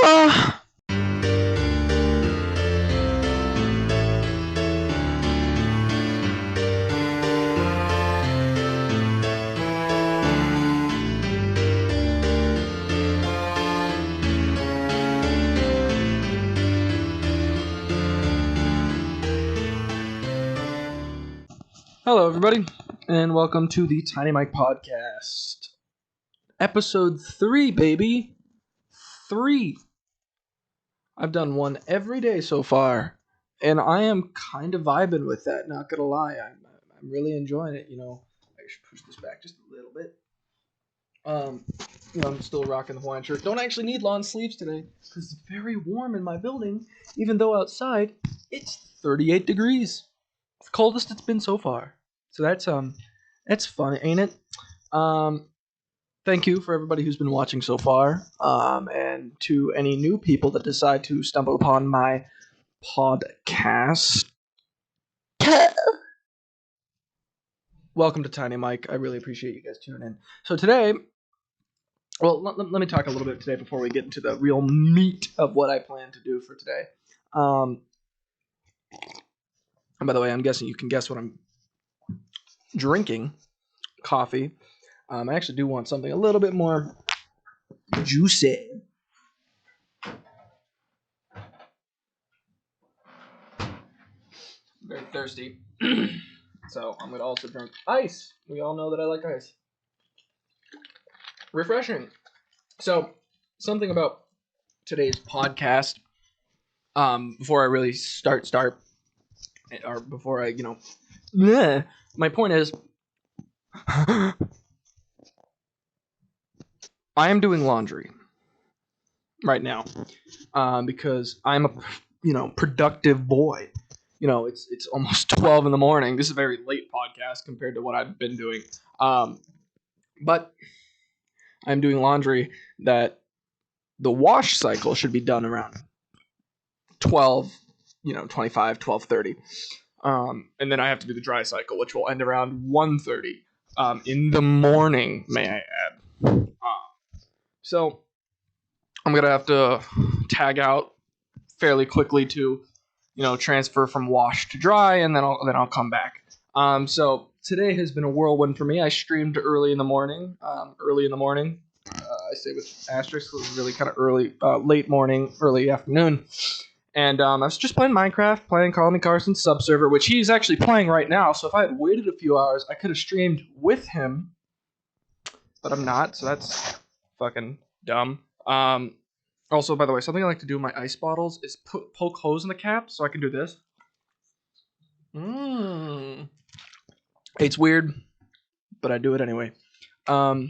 Uh, Hello, everybody, and welcome to the Tiny Mike Podcast. Episode 3, baby. 3. I've done one every day so far, and I am kind of vibing with that, not gonna lie. I'm really enjoying it, I should push this back just a little bit. I'm still rocking the Hawaiian shirt. Don't actually need long sleeves today, because it's very warm in my building, even though outside it's 38 degrees. It's the coldest it's been so far. So that's fun, ain't it? Thank you for everybody who's been watching so far, and to any new people that decide to stumble upon my podcast. Welcome to Tiny Mike. I really appreciate you guys tuning in. So today, well, let me talk a little bit today before we get into the real meat of what I plan to do for today. And by the way, I'm guessing you can guess what I'm drinking. Coffee. I actually do want something a little bit more juicy. Very thirsty. So I'm going to also drink ice. We all know that I like ice. Refreshing. So something about today's podcast, before I really start, or before I, my point is, I am doing laundry right now, because I'm a, productive boy. It's almost 12 in the morning. This is a very late podcast compared to what I've been doing. But I'm doing laundry that the wash cycle should be done around 12, 25, 12:30. And then I have to do the dry cycle, which will end around 1:30 in the morning, may I add. So I'm going to have to tag out fairly quickly to, transfer from wash to dry, and then I'll come back. So today has been a whirlwind for me. I streamed early in the morning. I say with asterisks, it was really kind of early, late morning, early afternoon. And I was just playing Minecraft, playing Call Me Carson Subserver, which he's actually playing right now. So if I had waited a few hours, I could have streamed with him. But I'm not, so that's fucking dumb. Also, by the way, something I like to do in my ice bottles is poke holes in the cap so I can do this. It's weird, but I do it anyway. Oh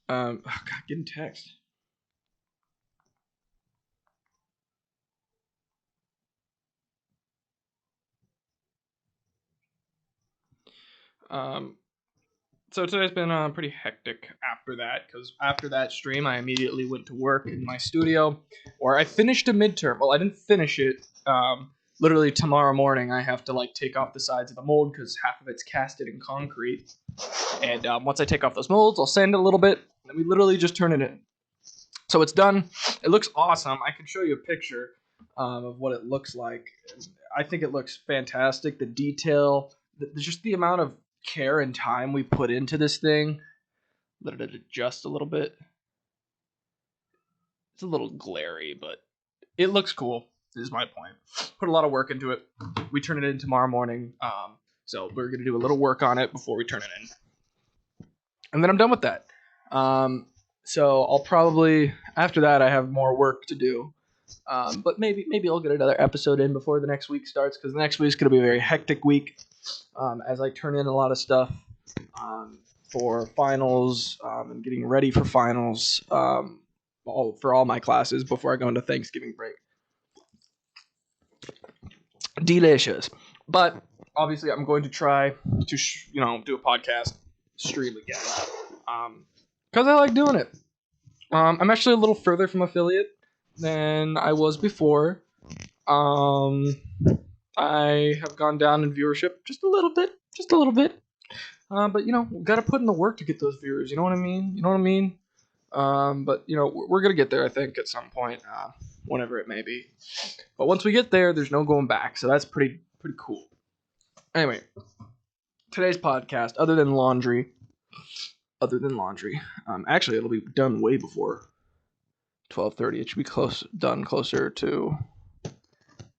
God, getting text. So today's been pretty hectic after that, because after that stream, I immediately went to work in my studio, where I finished a midterm. Well, I didn't finish it. Literally tomorrow morning, I have to take off the sides of the mold because half of it's casted in concrete. And once I take off those molds, I'll sand it a little bit, and we literally just turn it in. So it's done. It looks awesome. I can show you a picture of what it looks like. I think it looks fantastic. The detail, just the amount of care and time we put into this thing. Let it adjust a little bit. It's a little glary, but it looks cool, is my point. Put a lot of work into it. We turn it in tomorrow morning. So we're going to do a little work on it before we turn it in. And then I'm done with that. So I'll probably, after that, I have more work to do. But maybe I'll get another episode in before the next week starts, because the next week is going to be a very hectic week, as I turn in a lot of stuff for finals and getting ready for finals for all my classes before I go into Thanksgiving break. Delicious. But obviously I'm going to try to do a podcast stream again, because I like doing it. I'm actually a little further from affiliate than I was before. I have gone down in viewership just a little bit. But gotta put in the work to get those viewers. You know what I mean? But we're gonna get there, I think, at some point, whenever it may be. But once we get there, there's no going back. So that's pretty cool. Anyway, today's podcast, other than laundry, actually it'll be done way before 12:30. It should be done closer to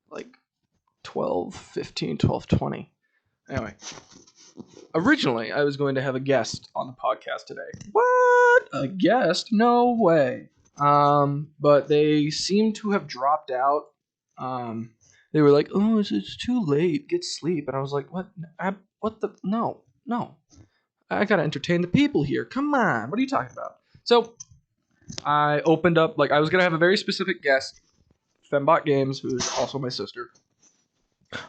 like 12:15, 12:20. Anyway, originally I was going to have a guest on the podcast today. What? A guest? No way. But they seem to have dropped out. They were like, "Oh, it's too late. Get sleep." And I was like, "What? What the? No. I gotta entertain the people here. Come on. What are you talking about?" So I opened up, like, I was gonna have a very specific guest, Fembot Games, who is also my sister.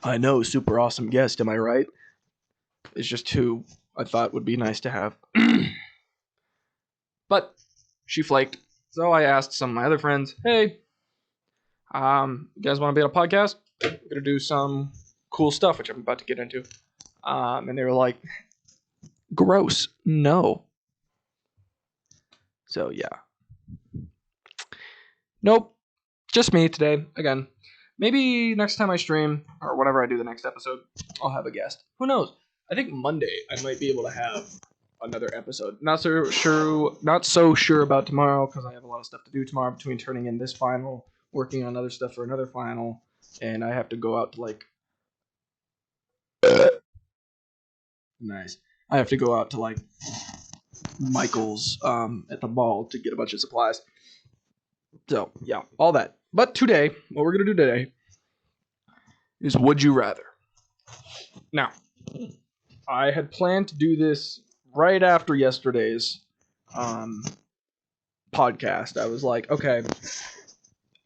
I know, super awesome guest. Am I right? It's just who I thought would be nice to have. But she flaked. So I asked some of my other friends, "Hey, you guys want to be on a podcast? We're gonna do some cool stuff," which I'm about to get into. And they were like, "Gross, no." So yeah, nope, just me today again. Maybe next time I stream or whenever I do the next episode, I'll have a guest. Who knows? I think Monday I might be able to have another episode. Not so sure about tomorrow because I have a lot of stuff to do tomorrow between turning in this final, working on other stuff for another final, and I have to go out to nice. I have to go out to Michael's at the mall to get a bunch of supplies. So yeah, all that. But today, what we're gonna do today is Would You Rather. Now, I had planned to do this right after yesterday's podcast. I was like, okay,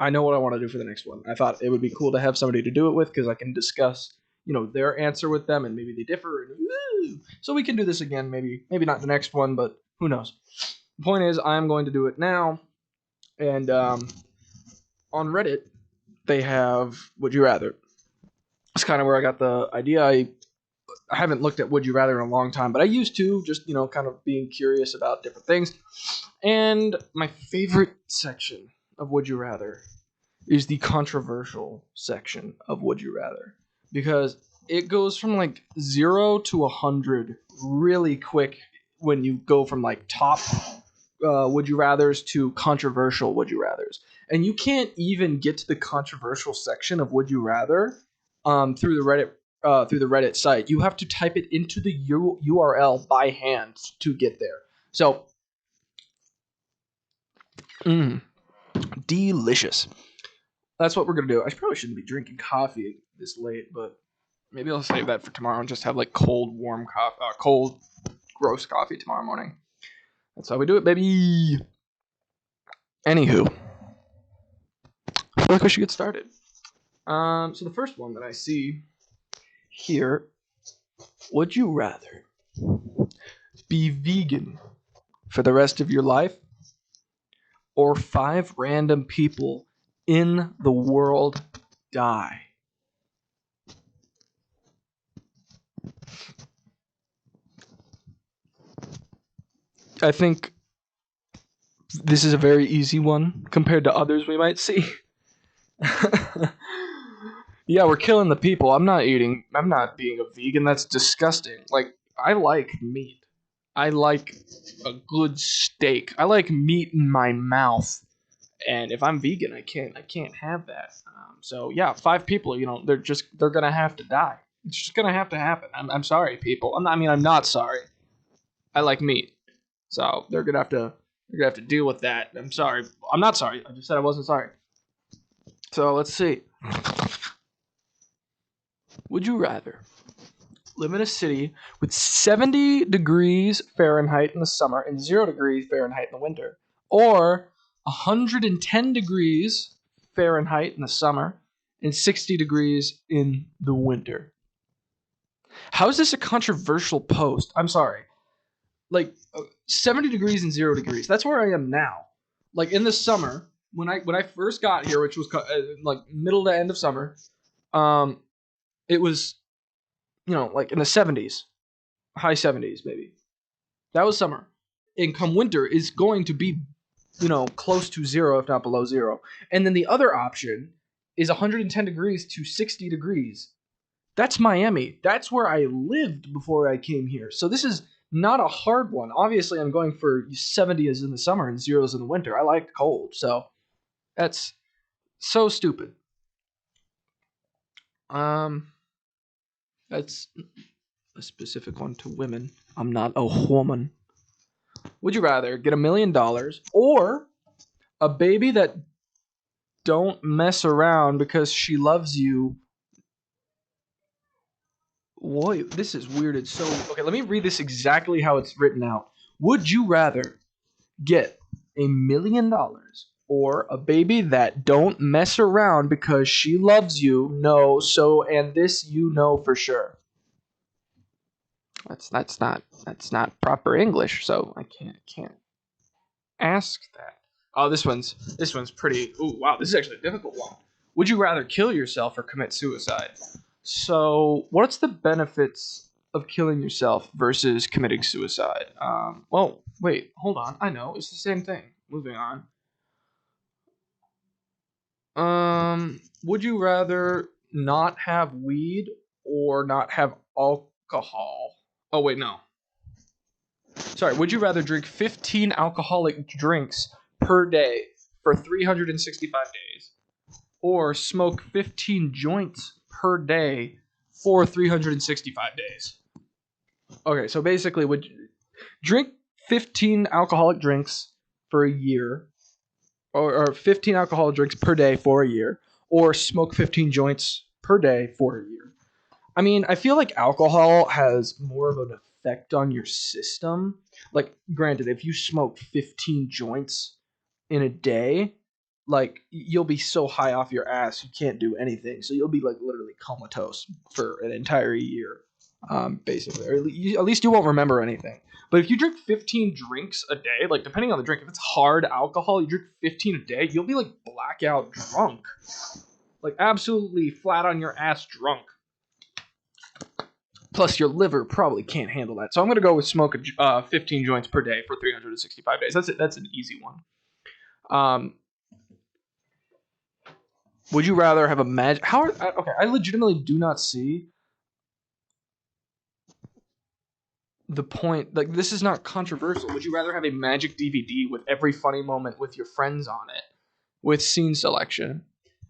I know what I want to do for the next one. I thought it would be cool to have somebody to do it with because I can discuss, their answer with them, and maybe they differ. So we can do this again, maybe not the next one, but who knows. The point is, I'm going to do it now, and on Reddit, they have Would You Rather. It's kind of where I got the idea. I haven't looked at Would You Rather in a long time, but I used to, just, kind of being curious about different things. And my favorite section of Would You Rather is the controversial section of Would You Rather, because it goes from 0 to 100 really quick when you go from top Would You Rathers to controversial Would You Rathers. And you can't even get to the controversial section of Would You Rather through the Reddit site. You have to type it into the URL by hand to get there. So, delicious. That's what we're gonna do. I probably shouldn't be drinking coffee this late, but maybe I'll save that for tomorrow and just have cold, warm coffee, cold, gross coffee tomorrow morning. That's how we do it, baby. Anywho, I feel like we should get started. So the first one that I see here: Would you rather be vegan for the rest of your life, or 5 random people in the world die? I think this is a very easy one compared to others we might see. Yeah, we're killing the people. I'm not being a vegan. That's disgusting. I like meat. I like a good steak. I like meat in my mouth. And if I'm vegan, I can't have that. So yeah, 5 people, they're gonna have to die. It's just gonna have to happen. I'm sorry, people. I'm not sorry. I like meat. So they're gonna have to deal with that. I'm sorry. I'm not sorry. I just said I wasn't sorry. So let's see. Would you rather live in a city with 70 degrees Fahrenheit in the summer and 0 degrees Fahrenheit in the winter, or 110 degrees Fahrenheit in the summer and 60 degrees in the winter? How is this a controversial post? I'm sorry. 70 degrees and 0 degrees. That's where I am now. In the summer, when I first got here, which was middle to end of summer, it was in the 70s, high 70s maybe. That was summer. And come winter is going to be close to zero, if not below zero. And then the other option is 110 degrees to 60 degrees. That's Miami. That's where I lived before I came here. So this is not a hard one. Obviously, I'm going for 70s in the summer and zeros in the winter. I like cold, so that's so stupid. That's a specific one to women. I'm not a woman. Would you rather get $1 million or a baby that don't mess around because she loves you? Whoa, this is weird. It's so okay. Let me read this exactly how it's written out. Would you rather get $1 million or a baby that don't mess around because she loves you? No, so and this you know for sure. That's not proper English, so I can't ask that. Oh, this one's pretty. Oh, wow, this is actually a difficult one. Would you rather kill yourself or commit suicide? So, what's the benefits of killing yourself versus committing suicide? Well, wait, hold on. I know it's the same thing. Moving on. Would you rather not have weed or not have alcohol? Oh, wait, no. Sorry, would you rather drink 15 alcoholic drinks per day for 365 days or smoke 15 joints per day for 365 days? Okay, so basically, would you drink 15 alcoholic drinks for a year or 15 alcoholic drinks per day for a year or smoke 15 joints per day for a year? I mean, I feel like alcohol has more of an effect on your system. Like, granted, if you smoke 15 joints in a day, like, you'll be so high off your ass you can't do anything. So you'll be like literally comatose for an entire year, basically. Or at least you won't remember anything. But if you drink 15 drinks a day, like depending on the drink, if it's hard alcohol, you drink 15 a day, you'll be like blackout drunk, like absolutely flat on your ass drunk. Plus, your liver probably can't handle that. So I'm going to go with smoke 15 joints per day for 365 days. That's it. That's an easy one. Would you rather have a magic? Okay, I legitimately do not see the point. Like, this is not controversial. Would you rather have a magic DVD with every funny moment with your friends on it, with scene selection,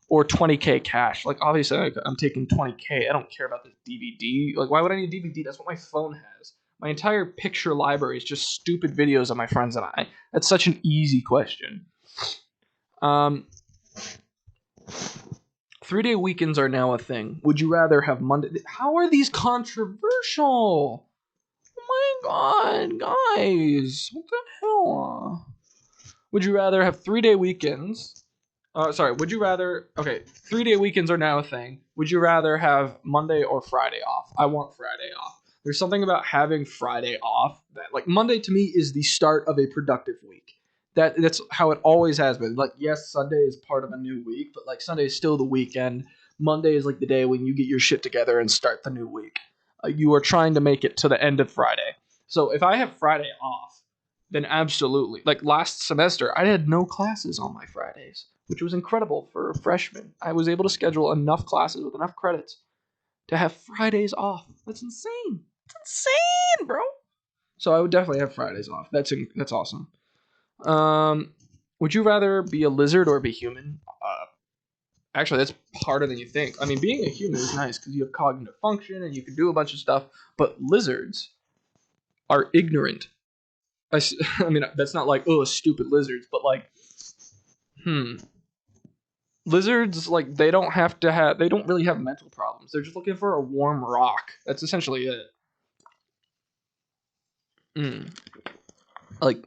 or 20K cash? Like, obviously, I'm taking 20K. I don't care about the DVD. Like, why would I need a DVD? That's what my phone has. My entire picture library is just stupid videos of my friends and I. That's such an easy question. 3-day weekends are now a thing. Would you rather have Monday? How are these controversial? Oh my god, guys. What the hell? Would you rather have 3-day weekends? Would you rather... Okay, 3-day weekends are now a thing. Would you rather have Monday or Friday off? I want Friday off. There's something about having Friday off that, like, Monday to me is the start of a productive week. That's how it always has been. Like, yes, Sunday is part of a new week, but like Sunday is still the weekend. Monday is like the day when you get your shit together and start the new week. You are trying to make it to the end of Friday. So if I have Friday off, then absolutely. Like last semester, I had no classes on my Fridays, which was incredible for a freshman. I was able to schedule enough classes with enough credits to have Fridays off. That's insane. It's insane, bro. So I would definitely have Fridays off. That's awesome. Would you rather be a lizard or be human? Actually, that's harder than you think. I mean, being a human is nice because you have cognitive function and you can do a bunch of stuff, but lizards are ignorant. I mean, that's not like, oh, stupid lizards, but like, lizards, like, they don't really have mental problems. They're just looking for a warm rock. That's essentially it. Like,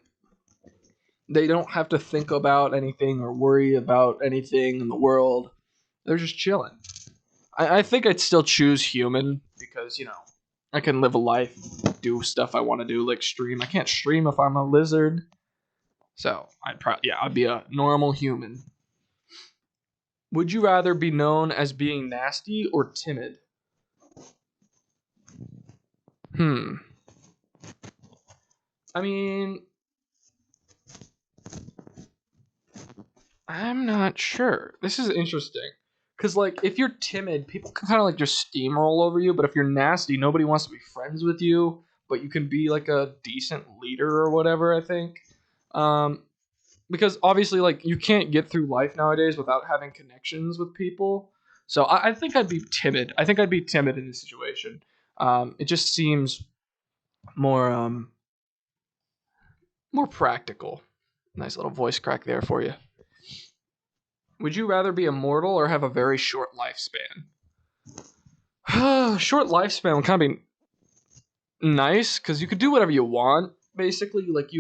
they don't have to think about anything or worry about anything in the world. They're just chilling. I think I'd still choose human because, I can live a life, do stuff I want to do, like stream. I can't stream if I'm a lizard. So, I'd be a normal human. Would you rather be known as being nasty or timid? I mean, I'm not sure. This is interesting. Because, like, if you're timid, people can kind of, like, just steamroll over you. But if you're nasty, nobody wants to be friends with you. But you can be, like, a decent leader or whatever, I think. Um, because, obviously, like, you can't get through life nowadays without having connections with people. So I think I'd be timid. I think I'd be timid in this situation. It just seems more more practical. Nice little voice crack there for you. Would you rather be immortal or have a very short lifespan? Short lifespan would kind of be nice because you could do whatever you want. Basically, like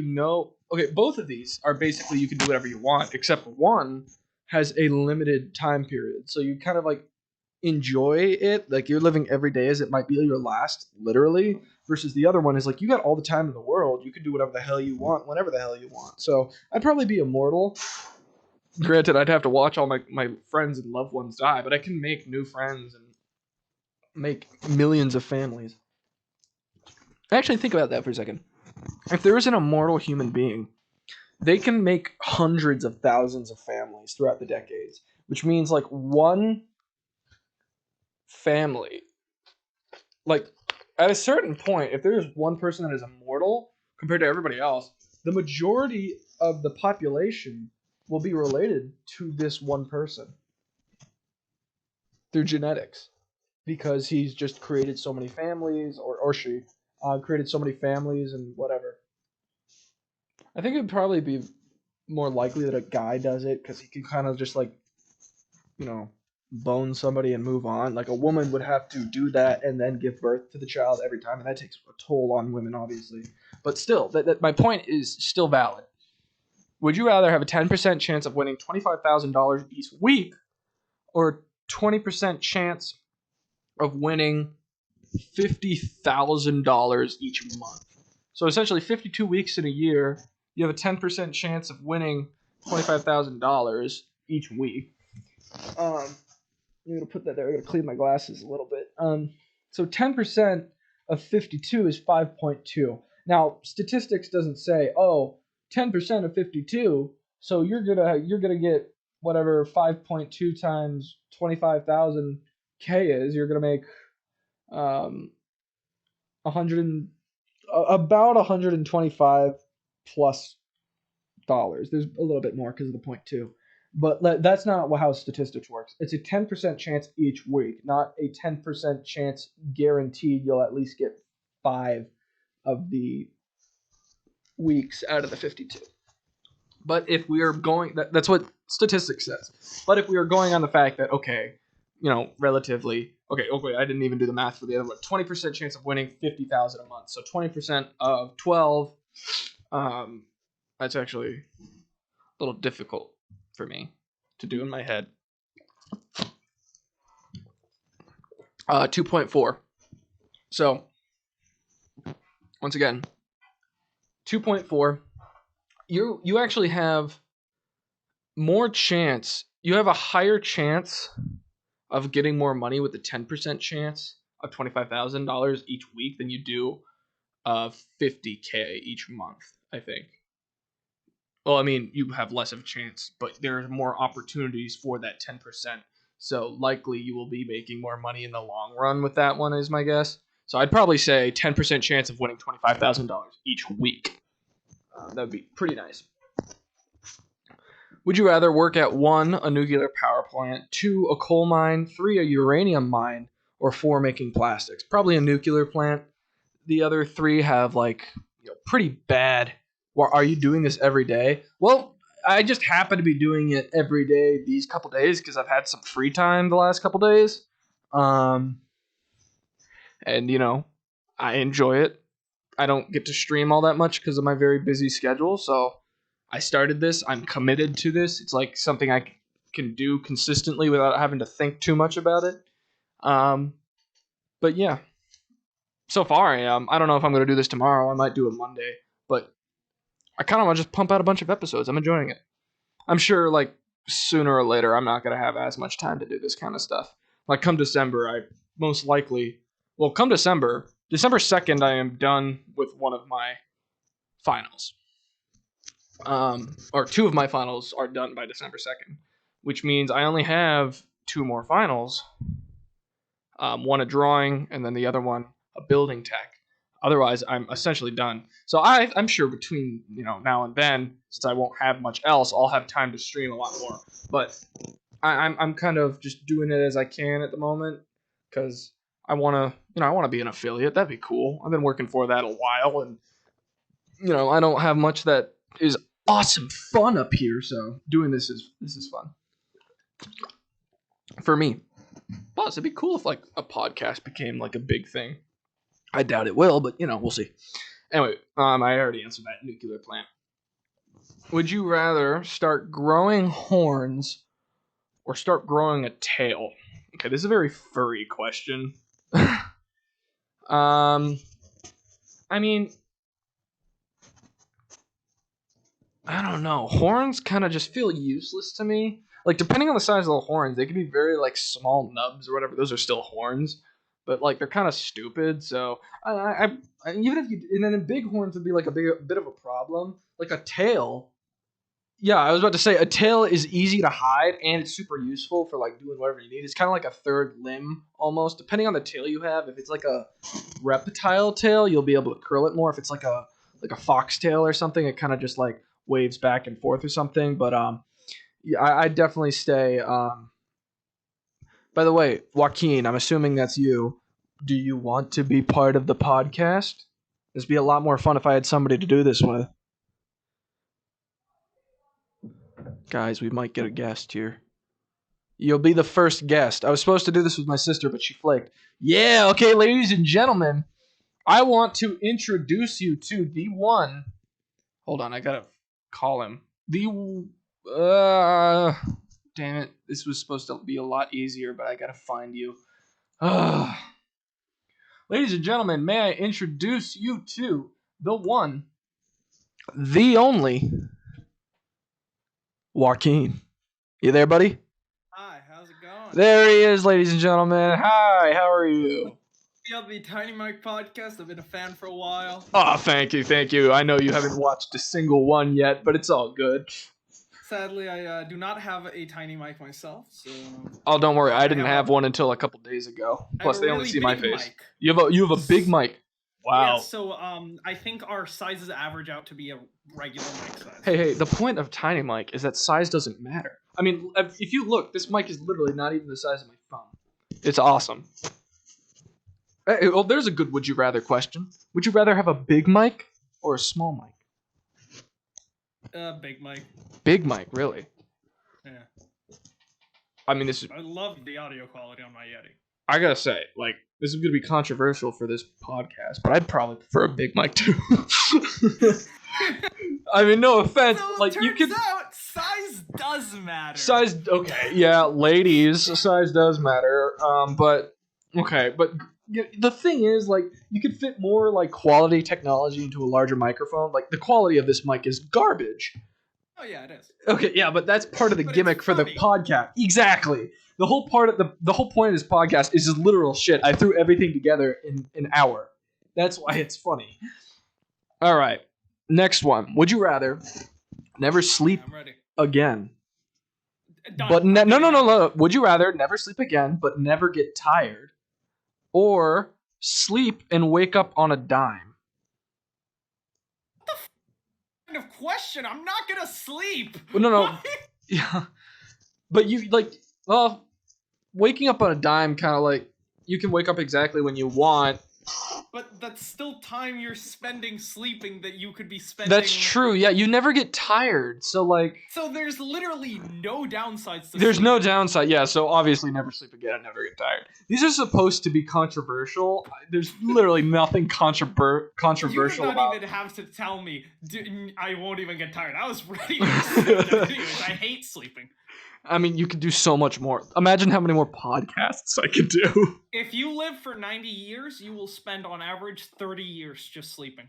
okay, both of these are basically you can do whatever you want, except one has a limited time period. So you kind of like enjoy it, like you're living every day as it might be your last, literally. Versus the other one is like you got all the time in the world, you can do whatever the hell you want, whenever the hell you want. So I'd probably be immortal. Granted, I'd have to watch all my friends and loved ones die, but I can make new friends and make millions of families. Actually, think about that for a second. If there is an immortal human being, they can make hundreds of thousands of families throughout the decades, which means like one family, like at a certain point, if there's one person that is immortal compared to everybody else, the majority of the population will be related to this one person through genetics because he's just created so many families, or she created so many families and whatever. I think it'd probably be more likely that a guy does it because he can kind of just like, you know, bone somebody and move on. Like a woman would have to do that and then give birth to the child every time, and that takes a toll on women, obviously. But still, that my point is still valid. Would you rather have a 10% chance of winning $25,000 each week or 20% chance of winning $50,000 each month? So essentially 52 weeks in a year, you have a 10% chance of winning $25,000 each week. I'm going to put that there. I'm going to clean my glasses a little bit. So 10% of 52 is 5.2. Now, statistics doesn't say, 10% of 52, so you're gonna get whatever 5.2 times 25,000 K is. You're gonna make 100 about 125 plus dollars. There's a little bit more because of the 0.2. But that's not how statistics works. It's a 10% chance each week, not a 10% chance guaranteed you'll at least get 5 of the weeks out of the 52. But if we are going, that's what statistics says. But if we are going on the fact that, okay, relatively, okay, I didn't even do the math for the other one. 20% chance of winning 50,000 a month. So 20% of 12, that's actually a little difficult for me to do in my head. 2.4. So, once again, 2.4. You actually have more chance. You have a higher chance of getting more money with the 10% chance of $25,000 each week than you do of 50K each month, I think. Well, I mean, you have less of a chance, but there are more opportunities for that 10%. So likely you will be making more money in the long run with that one, is my guess. So I'd probably say 10% chance of winning $25,000 each week. That would be pretty nice. Would you rather work at 1, a nuclear power plant, 2, a coal mine, 3, a uranium mine, or 4, making plastics? Probably a nuclear plant. The other 3 have pretty bad. Well, are you doing this every day? Well, I just happen to be doing it every day these couple days because I've had some free time the last couple days. And I enjoy it. I don't get to stream all that much because of my very busy schedule, so I started this. I'm committed to this. It's like something I can do consistently without having to think too much about it. But yeah, so far I am. I don't know if I'm going to do this tomorrow. I might do it Monday, but I kind of want to just pump out a bunch of episodes. I'm enjoying it. I'm sure sooner or later I'm not going to have as much time to do this kind of stuff. Like come December, come December 2nd, I am done with one of my finals. or 2 of my finals are done by December 2nd, which means I only have 2 more finals. One a drawing, and then the other one a building tech. Otherwise, I'm essentially done. So I'm sure between now and then, since I won't have much else, I'll have time to stream a lot more. But I'm kind of just doing it as I can at the moment because I want to be an affiliate. That'd be cool. I've been working for that a while, and I don't have much that is awesome fun up here. So doing this is fun for me. Plus, it'd be cool if like a podcast became like a big thing. I doubt it will, but we'll see. Anyway, I already answered that nuclear plant. Would you rather start growing horns or start growing a tail? Okay, this is a very furry question. I mean, I don't know. Horns kind of just feel useless to me. Like, depending on the size of the horns, they could be very like small nubs or whatever. Those are still horns, but like they're kind of stupid. So even if and then big horns would be like a bit of a problem. Like a tail. Yeah, I was about to say a tail is easy to hide and it's super useful for like doing whatever you need. It's kind of like a third limb almost, depending on the tail you have. If it's like a reptile tail, you'll be able to curl it more. If it's like a foxtail or something, it kind of just like waves back and forth or something. But yeah, I definitely stay. By the way, Joaquin, I'm assuming that's you. Do you want to be part of the podcast? This would be a lot more fun if I had somebody to do this with. Guys, we might get a guest here. You'll be the first guest. I was supposed to do this with my sister, but she flaked. Yeah, okay, ladies and gentlemen, I want to introduce you to the one. Hold on, I gotta call him. Damn it. This was supposed to be a lot easier, but I gotta find you. Ladies and gentlemen, may I introduce you to the one, the only, Joaquin. You there, buddy? Hi, how's it going? There he is, ladies and gentlemen. Hi, how are you? The Tiny Mike podcast. I've been a fan for a while. Oh, thank you. I know you haven't watched a single one yet, but it's all good. Sadly, I do not have a Tiny Mic myself, so. Oh, don't worry. I didn't have one until a couple days ago. Plus, they only see my face. Mic. You have a big mic. Wow. Yeah, so I think our sizes average out to be a regular mic size. Hey, the point of Tiny Mic is that size doesn't matter. I mean, if you look, this mic is literally not even the size of my thumb. It's awesome. Hey, well, there's a good would you rather question. Would you rather have a big mic or a small mic? Big mic. Big mic, really? Yeah. I mean, I love the audio quality on my Yeti. I gotta say, like, this is gonna be controversial for this podcast, but I'd probably prefer a big mic too. I mean, no offense, so like you could. Out, size does matter. Size, okay, yeah, ladies, size does matter. But the thing is, like, you could fit more like quality technology into a larger microphone. Like, the quality of this mic is garbage. Oh yeah, it is. Okay, yeah, but that's part of the gimmick for the podcast. Exactly. The whole point of this podcast is just literal shit. I threw everything together in an hour. That's why it's funny. All right, next one. Would you rather never sleep again? Done. But no. Would you rather never sleep again, but never get tired, or sleep and wake up on a dime? What the kind of question? I'm not gonna sleep. Well, no. Yeah, but you waking up on a dime kind of like you can wake up exactly when you want. But that's still time you're spending sleeping that you could be spending. That's true. Yeah, you never get tired. So like. So there's literally no downsides to There's sleep. no downside. Yeah, so obviously never sleep again and never get tired. These are supposed to be controversial. There's literally nothing controversial you about. You don't even have to tell me. I won't even get tired. I was ready to sleep. Anyways, I hate sleeping. I mean, you could do so much more. Imagine how many more podcasts I could do. If you live for 90 years, you will spend on average 30 years just sleeping.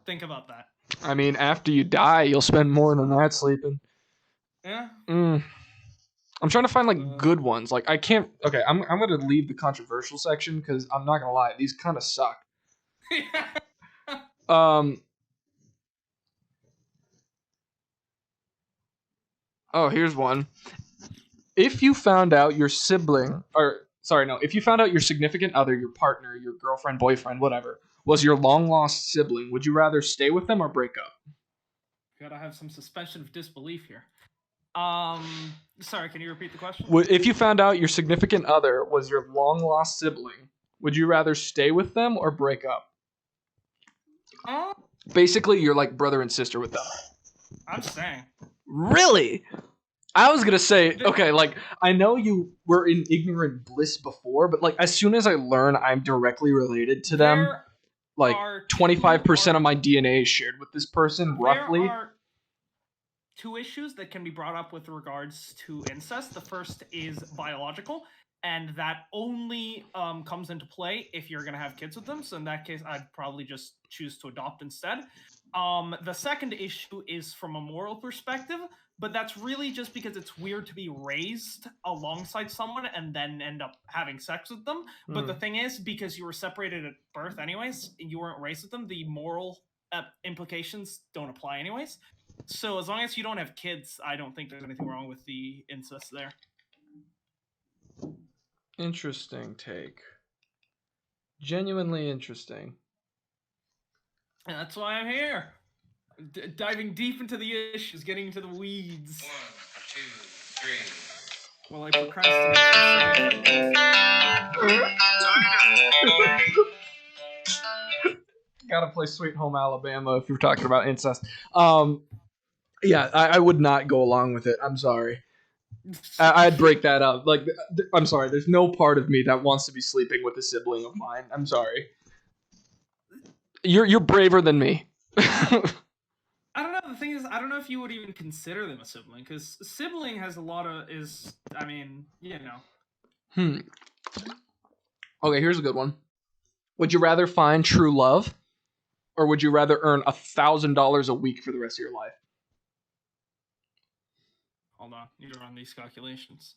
Think about that. I mean, after you die, you'll spend more than that sleeping. Yeah. I'm trying to find like good ones. Like I can't. Okay, I'm gonna leave the controversial section because I'm not gonna lie, these kind of suck. Oh, here's one. If you found out your sibling, or sorry, no, if you found out your significant other, your partner, your girlfriend, boyfriend, whatever, was your long lost sibling, would you rather stay with them or break up? Gotta have some suspension of disbelief here. Sorry, can you repeat the question? If you found out your significant other was your long lost sibling, would you rather stay with them or break up? Uh, Basically, you're like brother and sister with them. I'm staying. Really? I was gonna say, okay, like I know you were in ignorant bliss before, but like as soon as I learn I'm directly related to them, There like are 25% of my DNA is shared with this person, there roughly. are two issues that can be brought up with regards to incest. The first is biological, and that only comes into play if you're going to have kids with them. So in that case, I'd probably just choose to adopt instead. The second issue is from a moral perspective, but that's really just because it's weird to be raised alongside someone and then end up having sex with them. But the thing is, because you were separated at birth anyways, and you weren't raised with them, the moral implications don't apply anyways. So as long as you don't have kids, I don't think there's anything wrong with the incest there. Interesting take. Genuinely interesting. And that's why I'm here. Diving deep into the issues, getting into the weeds. 1, 2, 3. While I procrastinate. Gotta play Sweet Home Alabama if you're talking about incest. Yeah, I would not go along with it. I'm sorry. I'd break that up. Like, I'm sorry. There's no part of me that wants to be sleeping with a sibling of mine. I'm sorry. You're braver than me. I don't know. The thing is, I don't know if you would even consider them a sibling, because sibling has a lot of I mean, you know. Okay, here's a good one. Would you rather find true love, or would you rather earn $1,000 a week for the rest of your life? Hold on, you run these calculations.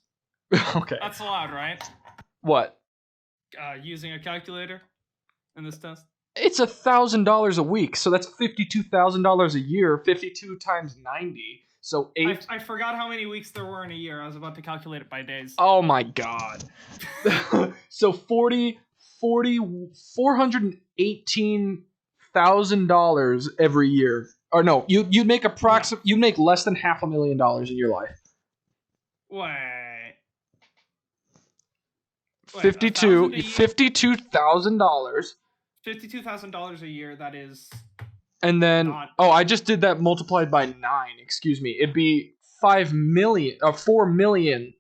Okay. That's allowed, right? What? Using a calculator in this test. It's $1,000 a week, so that's $52,000 a year. 52 times 90, so 8. I forgot how many weeks there were in a year. I was about to calculate it by days. Oh my god. So $418,000 every year. Or no, you make you make less than $500,000 in your life. Wait. $52,000. $52,000 a year. That is. And then I just did that multiplied by 9. Excuse me. It'd be 5 million or 4 million.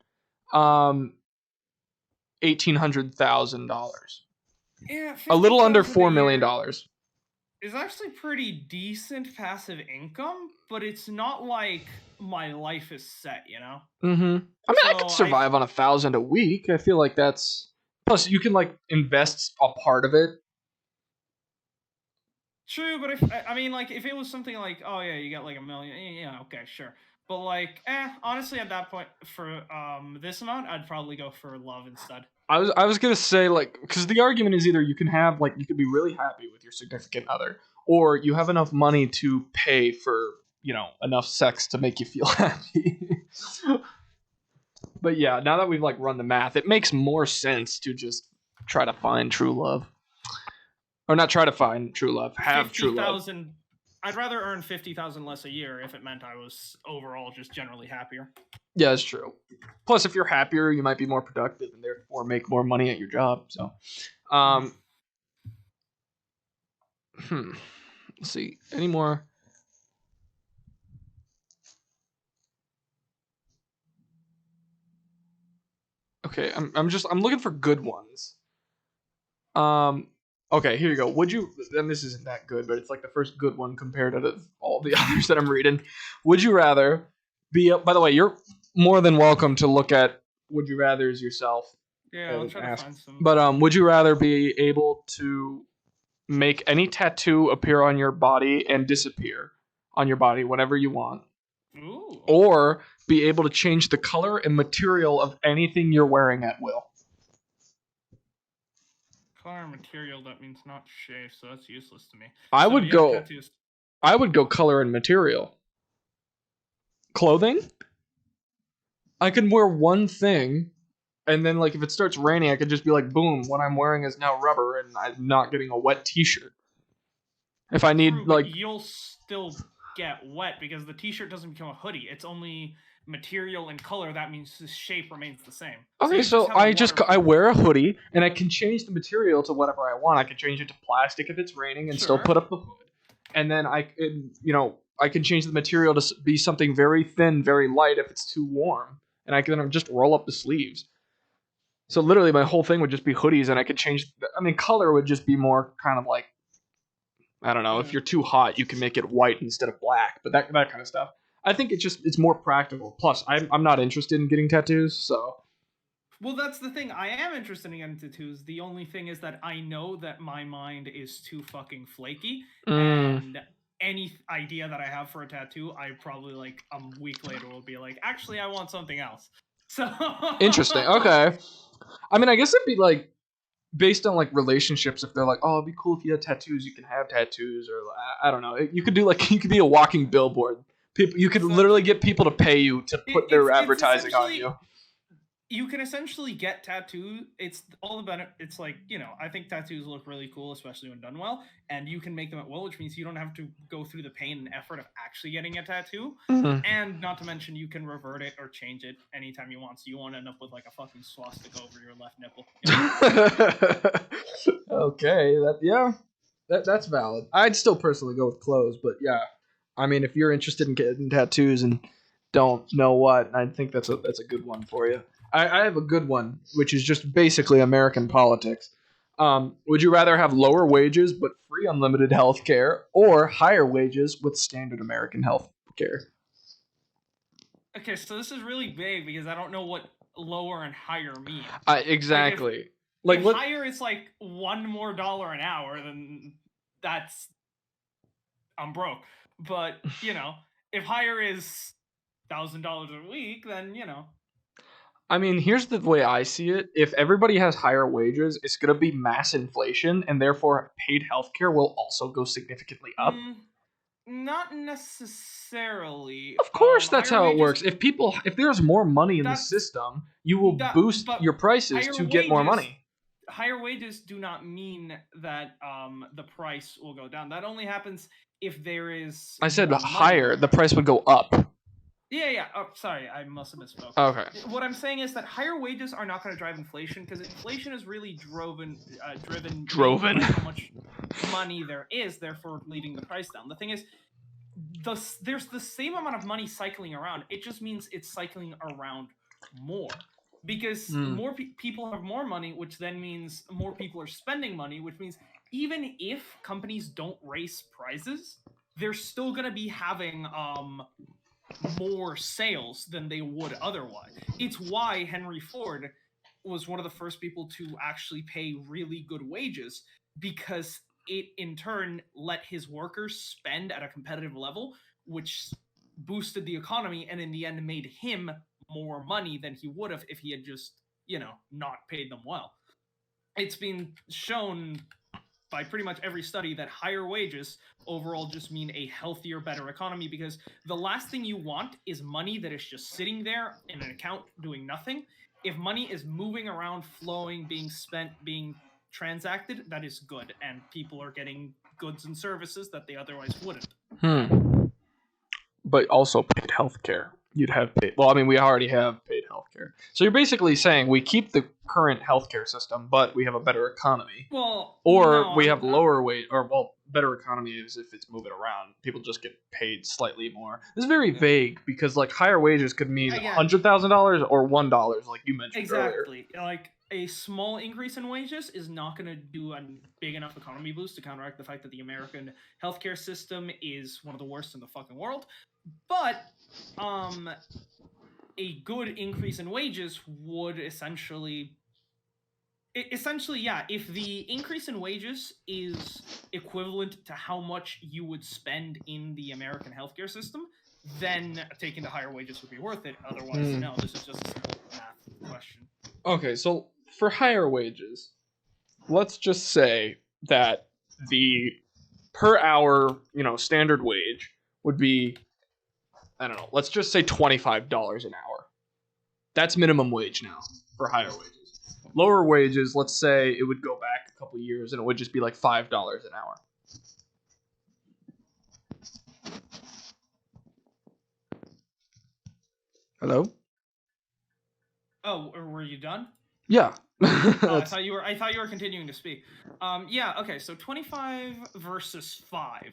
$1,800,000. Yeah, a little under $4 million. Is actually pretty decent passive income, but it's not like my life is set, you know? I mean, I could survive on $1,000 a week. I feel like that's... Plus, you can, like, invest a part of it. True, but if it was something like, oh yeah, you got like $1 million, yeah, okay, sure. But like, honestly, at that point, for this amount, I'd probably go for love instead. I was gonna say, like, because the argument is either you can have, like, you could be really happy with your significant other, or you have enough money to pay for, enough sex to make you feel happy. But yeah, now that we've like run the math, it makes more sense to just try to find true love, or not try to find true love, have true love. I'd rather earn 50,000 less a year if it meant I was overall just generally happier. Yeah, that's true. Plus, if you're happier, you might be more productive and therefore make more money at your job. So, let's see. Any more? Okay, I'm looking for good ones. Okay, here you go. And this isn't that good, but it's like the first good one compared to all the others that I'm reading. Would you rather by the way, you're more than welcome to look at would you rathers yourself. Yeah, I'll try to find some. But would you rather be able to make any tattoo appear on your body and disappear on your body whenever you want? Ooh. Or be able to change the color and material of anything you're wearing at will? Color and material, that means not shave, so that's useless to me. I would go color and material. Clothing? I can wear one thing, and then like if it starts raining, I could just be like, boom, what I'm wearing is now rubber, and I'm not getting a wet T-shirt. If I need True, but like, you'll still get wet because the t-shirt doesn't become a hoodie. It's only material and color. That means the shape remains the same. okay, you so have a I waterproof. wear a hoodie, and I can change the material to whatever I want. I can change it to plastic if it's raining, and still Sure. put up the hood. And then I can change the material to be something very thin, very light if it's too warm, and I can just roll up the sleeves. So literally, my whole thing would just be hoodies, and I could change. I mean, color would just be more kind of like, I don't know. If you're too hot, you can make it white instead of black, but that kind of stuff. I think it's more practical. Plus, I'm not interested in getting tattoos, so. Well, that's the thing. I am interested in getting tattoos. The only thing is that I know that my mind is too fucking flaky, and any idea that I have for a tattoo, I probably like a week later will be like, actually, I want something else. So Interesting. Okay. I mean, I guess it'd be like based on like relationships. If they're like, oh, it'd be cool if you had tattoos, you can have tattoos, or I don't know. You could do like you could be a walking billboard. People, you could literally get people to pay you to put their advertising on you. You can essentially get tattooed. It's all about it. It's like, I think tattoos look really cool, especially when done well. And you can make them at will, which means you don't have to go through the pain and effort of actually getting a tattoo. Mm-hmm. And not to mention, you can revert it or change it anytime you want. So you won't end up with like a fucking swastika over your left nipple. Okay, that's valid. I'd still personally go with clothes, but yeah, I mean, if you're interested in getting tattoos and don't know what, I think that's a good one for you. I have a good one, which is just basically American politics. Would you rather have lower wages but free unlimited health care, or higher wages with standard American health care? Okay, so this is really vague because I don't know what lower and higher mean. Exactly. If higher is like $1 more an hour, then I'm broke. But if higher is $1,000 a week, then I mean, here's the way I see it. If everybody has higher wages, it's going to be mass inflation, and therefore paid healthcare will also go significantly up. Not necessarily. Of course, that's how it works. If there's more money in the system, you will boost your prices to get more money. Higher wages do not mean that the price will go down. That only happens if there is. I said higher, the price would go up. Yeah. Oh, sorry, I must have misspoke. Okay. What I'm saying is that higher wages are not going to drive inflation because inflation is really driven by how much money there is, therefore leading the price down. The thing is, there's the same amount of money cycling around. It just means it's cycling around more because more people have more money, which then means more people are spending money, which means even if companies don't raise prices, they're still going to be having more sales than they would otherwise. It's why Henry Ford was one of the first people to actually pay really good wages, because it in turn let his workers spend at a competitive level, which boosted the economy and in the end made him more money than he would have if he had just, not paid them well. It's been shown by pretty much every study that higher wages overall just mean a healthier, better economy, because the last thing you want is money that is just sitting there in an account doing nothing. If money is moving around, flowing, being spent, being transacted, that is good, and people are getting goods and services that they otherwise wouldn't. But also paid healthcare. You'd have paid. Well, I mean, we already have paid healthcare. So you're basically saying we keep the current healthcare system, but we have a better economy. Well, or we have lower wage, better economy is if it's moving around. People just get paid slightly more. This is very vague because like higher wages could mean $100,000 or $1, like you mentioned earlier. Exactly. Like a small increase in wages is not going to do a big enough economy boost to counteract the fact that the American healthcare system is one of the worst in the fucking world. But a good increase in wages would essentially, if the increase in wages is equivalent to how much you would spend in the American healthcare system, then taking the higher wages would be worth it. Otherwise, no, this is just a simple math question. Okay, so for higher wages, let's just say that the per hour, standard wage would be, I don't know, let's just say $25 an hour. That's minimum wage now for higher wages. Lower wages, let's say it would go back a couple years and it would just be like $5 an hour. Hello? Oh, were you done? Yeah. Oh, I thought you were continuing to speak. Yeah. Okay. So 25 versus 5.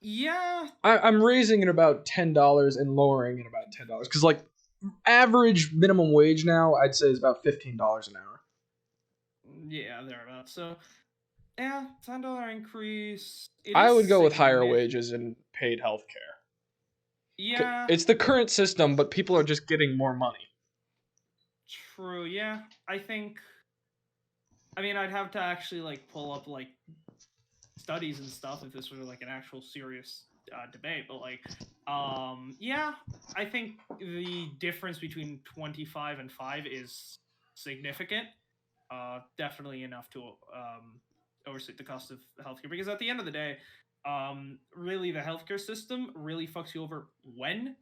Yeah. I'm raising it about $10 and lowering it about $10 because like average minimum wage now I'd say is about $15 an hour. Yeah, thereabouts. So, yeah, $10 increase. I would go with higher wages and paid health care. Yeah. It's the current system, but people are just getting more money. True. Yeah, I think. I mean, I'd have to actually like pull up like studies and stuff if this were like an actual serious debate, but like, yeah, I think the difference between 25 and 5 is significant. Definitely enough to overstate the cost of healthcare, because at the end of the day, really the healthcare system really fucks you over when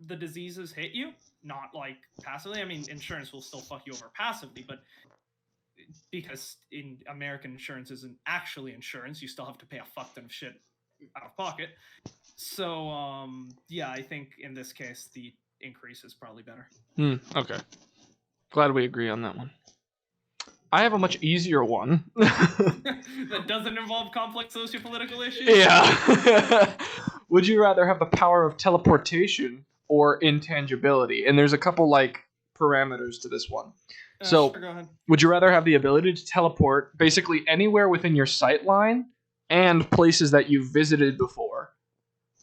the diseases hit you, not like passively. I mean, insurance will still fuck you over passively, but because in American insurance isn't actually insurance, you still have to pay a fuck ton of shit out of pocket. So yeah, I think in this case the increase is probably better. Okay. Glad we agree on that one. I have a much easier one. That doesn't involve complex sociopolitical issues? Yeah. Would you rather have the power of teleportation or intangibility? And there's a couple like parameters to this one. So, sure, go ahead. Would you rather have the ability to teleport basically anywhere within your sight line and places that you've visited before,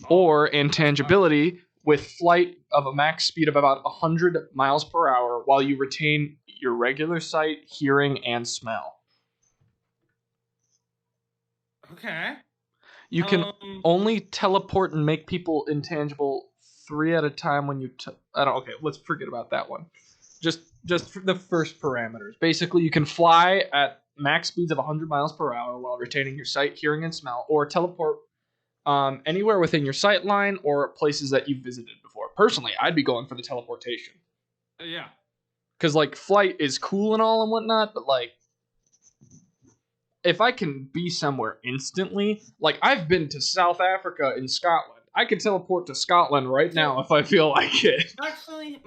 or intangibility with flight of a max speed of about 100 miles per hour while you retain your regular sight, hearing, and smell? Okay. You can only teleport and make people intangible 3 at a time when you... okay, let's forget about that one. Just the first parameters. Basically, you can fly at max speeds of 100 miles per hour while retaining your sight, hearing, and smell, or teleport anywhere within your sight line or places that you've visited before. Personally, I'd be going for the teleportation. Yeah. Because, like, flight is cool and all and whatnot, but, like, if I can be somewhere instantly, like, I've been to South Africa and Scotland. I could teleport to Scotland right now if I feel like it. Actually,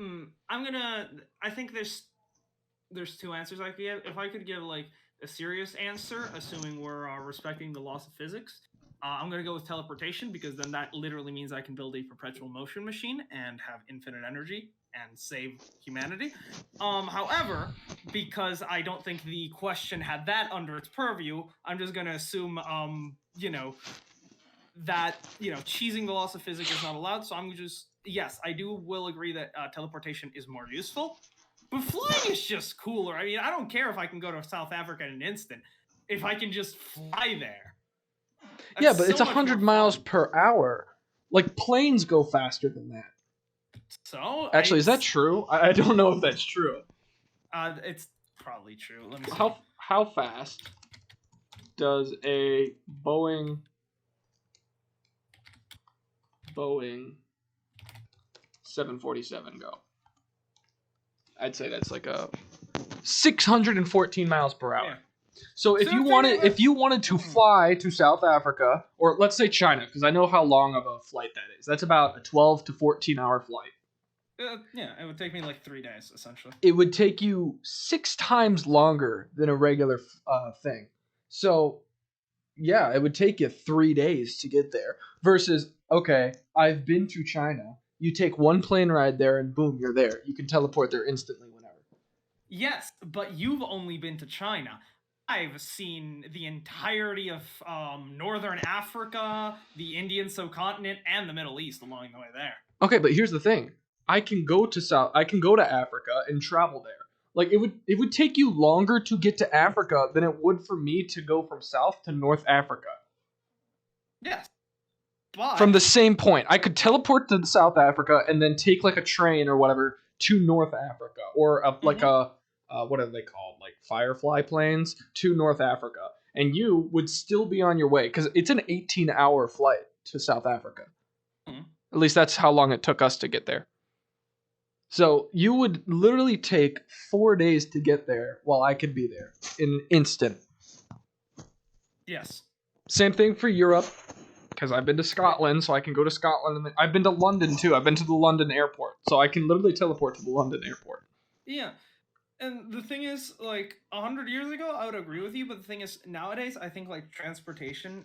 I think there's 2 answers I could give. If I could give, like, a serious answer, assuming we're respecting the laws of physics, I'm going to go with teleportation, because then that literally means I can build a perpetual motion machine and have infinite energy and save humanity. However, because I don't think the question had that under its purview, I'm just going to assume, that, cheesing the laws of physics is not allowed. So I'm just, yes, I will agree that teleportation is more useful. But flying is just cooler. I mean, I don't care if I can go to South Africa in an instant. If I can just fly there. Yeah, but it's 100 miles per hour. Like, planes go faster than that. So actually, is that true? I don't know if that's true. It's probably true. Let me see. How fast does a Boeing 747 go? I'd say that's like a 614 miles per hour. Yeah. So if you wanted to fly to South Africa, or let's say China, because I know how long of a flight that is. That's about a 12 to 14 hour flight. Yeah, it would take me like 3 days, essentially. It would take you 6 times longer than a regular thing. So, yeah, it would take you 3 days to get there. Versus, okay, I've been to China. You take one plane ride there, and boom, you're there. You can teleport there instantly whenever. Yes, but you've only been to China. I've seen the entirety of Northern Africa, the Indian subcontinent, and the Middle East along the way there. Okay, but here's the thing. I can go to Africa and travel there. Like, it would take you longer to get to Africa than it would for me to go from South to North Africa. Yes. But from the same point. I could teleport to South Africa and then take like a train or whatever to North Africa, or what are they called? Like Firefly planes to North Africa. And you would still be on your way, because it's an 18-hour flight to South Africa. Mm-hmm. At least that's how long it took us to get there. So you would literally take 4 days to get there while I could be there in an instant. Yes. Same thing for Europe, because I've been to Scotland, so I can go to Scotland. And I've been to London too. I've been to the London airport, so I can literally teleport to the London airport. Yeah. And the thing is, like, 100 years ago, I would agree with you, but the thing is, nowadays, I think, like, transportation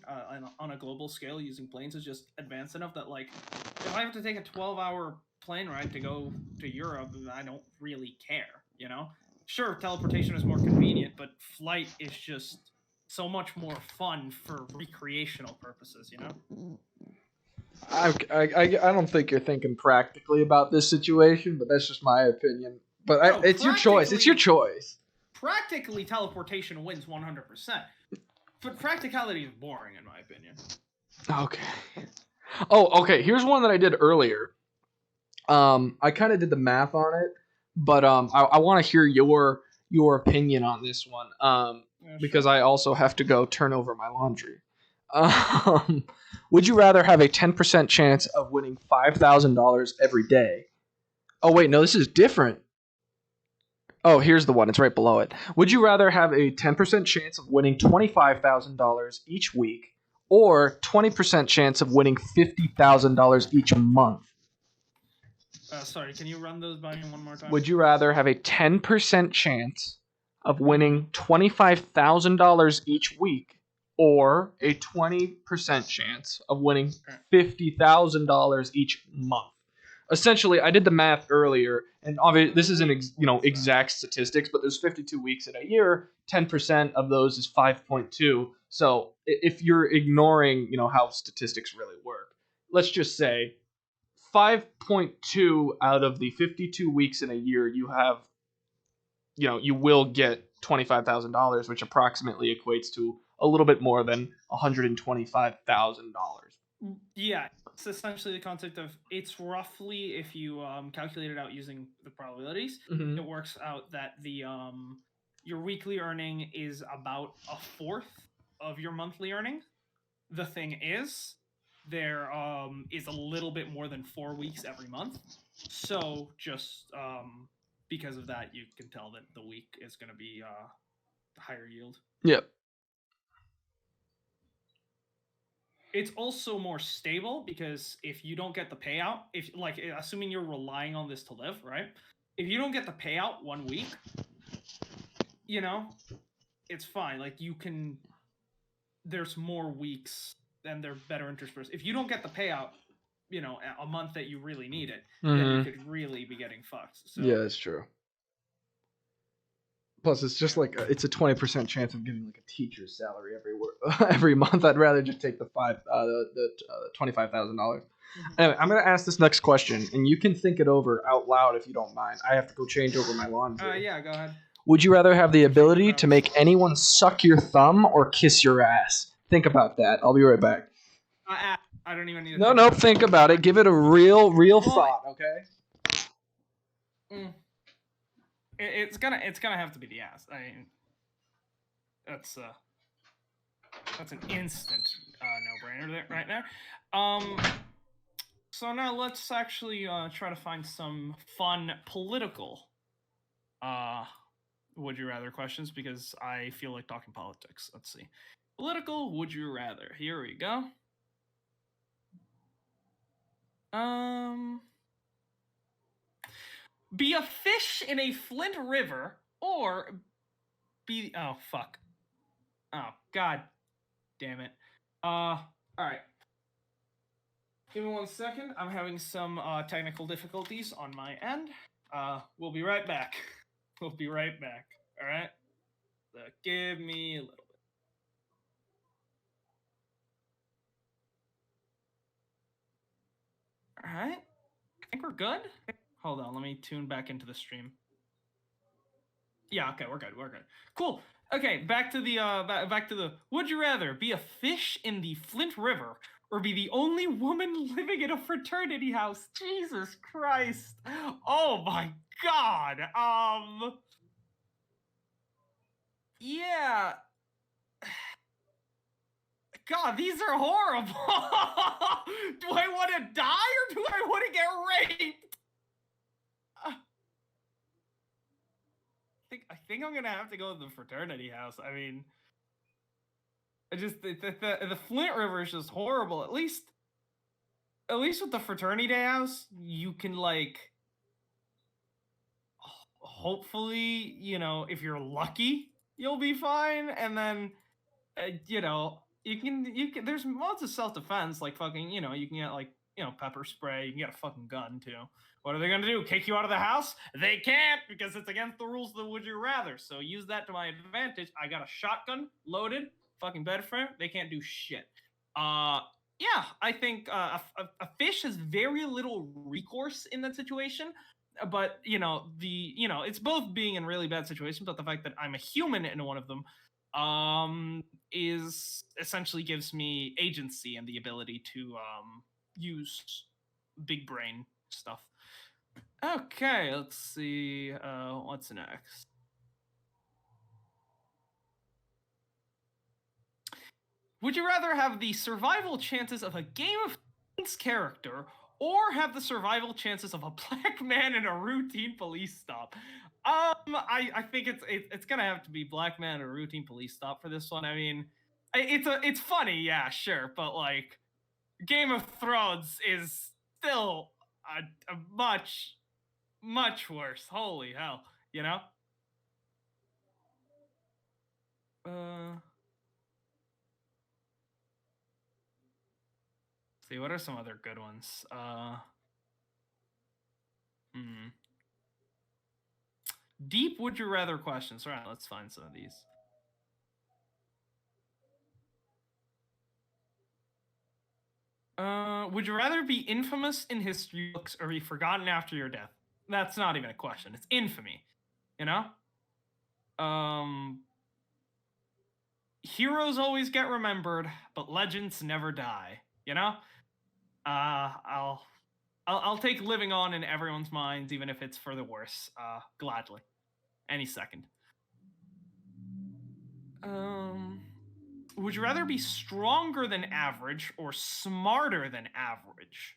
on a global scale using planes is just advanced enough that, like, if I have to take a 12-hour plane ride to go to Europe, I don't really care, you know? Sure, teleportation is more convenient, but flight is just so much more fun for recreational purposes, you know? I don't think you're thinking practically about this situation, but that's just my opinion. But No, it's your choice. It's your choice. Practically, teleportation wins 100%. But practicality is boring, in my opinion. Okay. Oh, okay. Here's one that I did earlier. I kind of did the math on it, but I want to hear your opinion on this one. Yeah, Because sure. I also have to go turn over my laundry. Would you rather have a 10% chance of winning $5,000 every day? Oh wait, no, this is different. Oh, here's the one. It's right below it. Would you rather have a 10% chance of winning $25,000 each week or 20% chance of winning $50,000 each month? Sorry, can you run those by me one more time? Would you rather have a 10% chance of winning $25,000 each week or a 20% chance of winning $50,000 each month? Essentially, I did the math earlier, and obviously this isn't exact statistics, but there's 52 weeks in a year. 10% of those is 5.2. So if you're ignoring how statistics really work, let's just say 5.2 out of the 52 weeks in a year, you will get $25,000, which approximately equates to a little bit more than $125,000. Yeah, it's essentially the concept of it's roughly, if you calculate it out using the probabilities, Mhm. it works out that the your weekly earning is about a fourth of your monthly earning. The thing is, there is a little bit more than 4 weeks every month, so just because of that, you can tell that the week is going to be the higher yield. Yep. It's also more stable because if you don't get the payout, if like assuming you're relying on this to live, right? If you don't get the payout 1 week, it's fine. Like you can there's more weeks and they're better interspersed. If you don't get the payout, a month that you really need it, then you could really be getting fucked. So Yeah, that's true. Plus, it's just like it's a 20% chance of getting like a teacher's salary every month. I'd rather just take the $25,000. Anyway, I'm gonna ask this next question, and you can think it over out loud if you don't mind. I have to go change over my laundry. Yeah, go ahead. Would you rather have the ability to make anyone suck your thumb or kiss your ass? Think about that. I'll be right back. I don't even need to. No, think about it. Give it a real thought, okay? It's gonna have to be the ass. I mean, that's an instant no-brainer right there. So now let's actually try to find some fun political would you rather questions because I feel like talking politics. Let's see. Political would you rather. Here we go. Be a fish in a Flint River or be oh fuck. Oh god damn it. All right. Give me 1 second. I'm having some technical difficulties on my end. We'll be right back. We'll be right back. All right. So give me a little bit. All right. I think we're good. Hold on. Let me tune back into the stream. Yeah. Okay. We're good. We're good. Cool. Okay. Back to the. Would you rather be a fish in the Flint River or be the only woman living in a fraternity house? Jesus Christ. Oh my God. Yeah. God, these are horrible. Do I want to die or do I want to get raped? think I'm gonna have to go with the fraternity house. I mean, the Flint River is just horrible. At least with the fraternity house, you can like, hopefully, if you're lucky, you'll be fine. And then, you can. There's lots of self-defense, like fucking, you can get like, pepper spray. You can get a fucking gun too. What are they gonna do? Kick you out of the house? They can't, because it's against the rules of the Would You Rather. So use that to my advantage. I got a shotgun loaded, fucking bed frame. They can't do shit. Yeah, I think a fish has very little recourse in that situation. But it's both being in really bad situations, but the fact that I'm a human in one of them, is essentially gives me agency and the ability to use big brain stuff. Okay, let's see. What's next? Would you rather have the survival chances of a Game of Thrones character, or have the survival chances of a black man in a routine police stop? I think it's gonna have to be black man in a routine police stop for this one. I mean, it's funny, yeah, sure, but like, Game of Thrones is still a much worse. Holy hell, See, what are some other good ones? Deep would you rather questions. All right, let's find some of these. Would you rather be infamous in history books or be forgotten after your death? That's not even a question. It's infamy. Heroes always get remembered, but legends never die. I'll take living on in everyone's minds, even if it's for the worse. Gladly. Any second. Would you rather be stronger than average or smarter than average?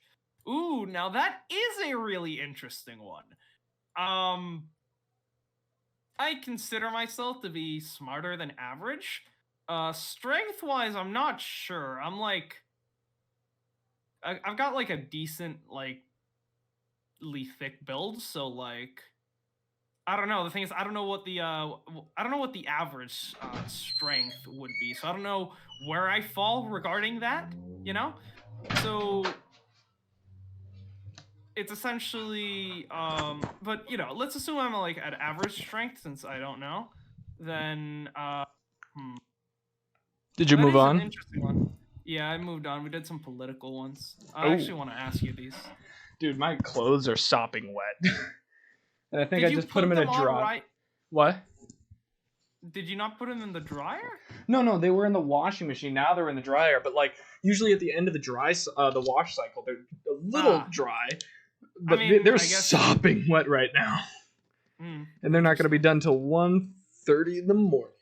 Ooh, now that is a really interesting one. I consider myself to be smarter than average. Strength-wise, I'm not sure. I'm like, I've got like a decent, like, thick build, so like, I don't know. The thing is, I don't know what the average strength would be, so I don't know where I fall regarding that. So it's essentially, but let's assume I'm like at average strength, since I don't know. Then, Did you move on? An interesting one. Yeah, I moved on. We did some political ones. I actually want to ask you these. Dude, my clothes are sopping wet. And I think Did I you just put them in a dryer. Right? What? Did you not put them in the dryer? No, they were in the washing machine. Now they're in the dryer. But like, usually at the end of the the wash cycle, they're a little dry. But they're sopping wet right now. And they're not going to be done till 1:30 in the morning.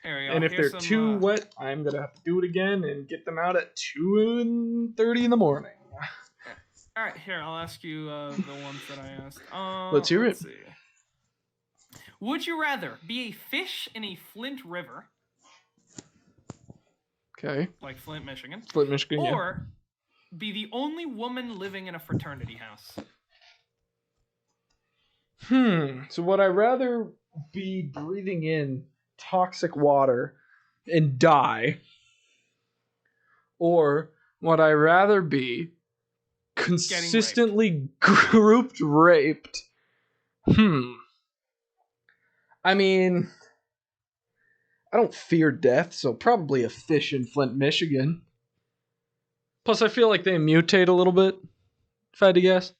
There we go. And if they're too wet, I'm going to have to do it again and get them out at 2:30 in the morning. All right, here, I'll ask you the ones that I asked. Let's hear it. See. Would you rather be a fish in a Flint River? Okay. Like Flint, Michigan. Flint, Michigan, or be the only woman living in a fraternity house? So would I rather be breathing in toxic water and die? Or would I rather be consistently grouped raped? I mean, I don't fear death, so probably a fish in Flint, Michigan. Plus, I feel like they mutate a little bit, if I had to guess.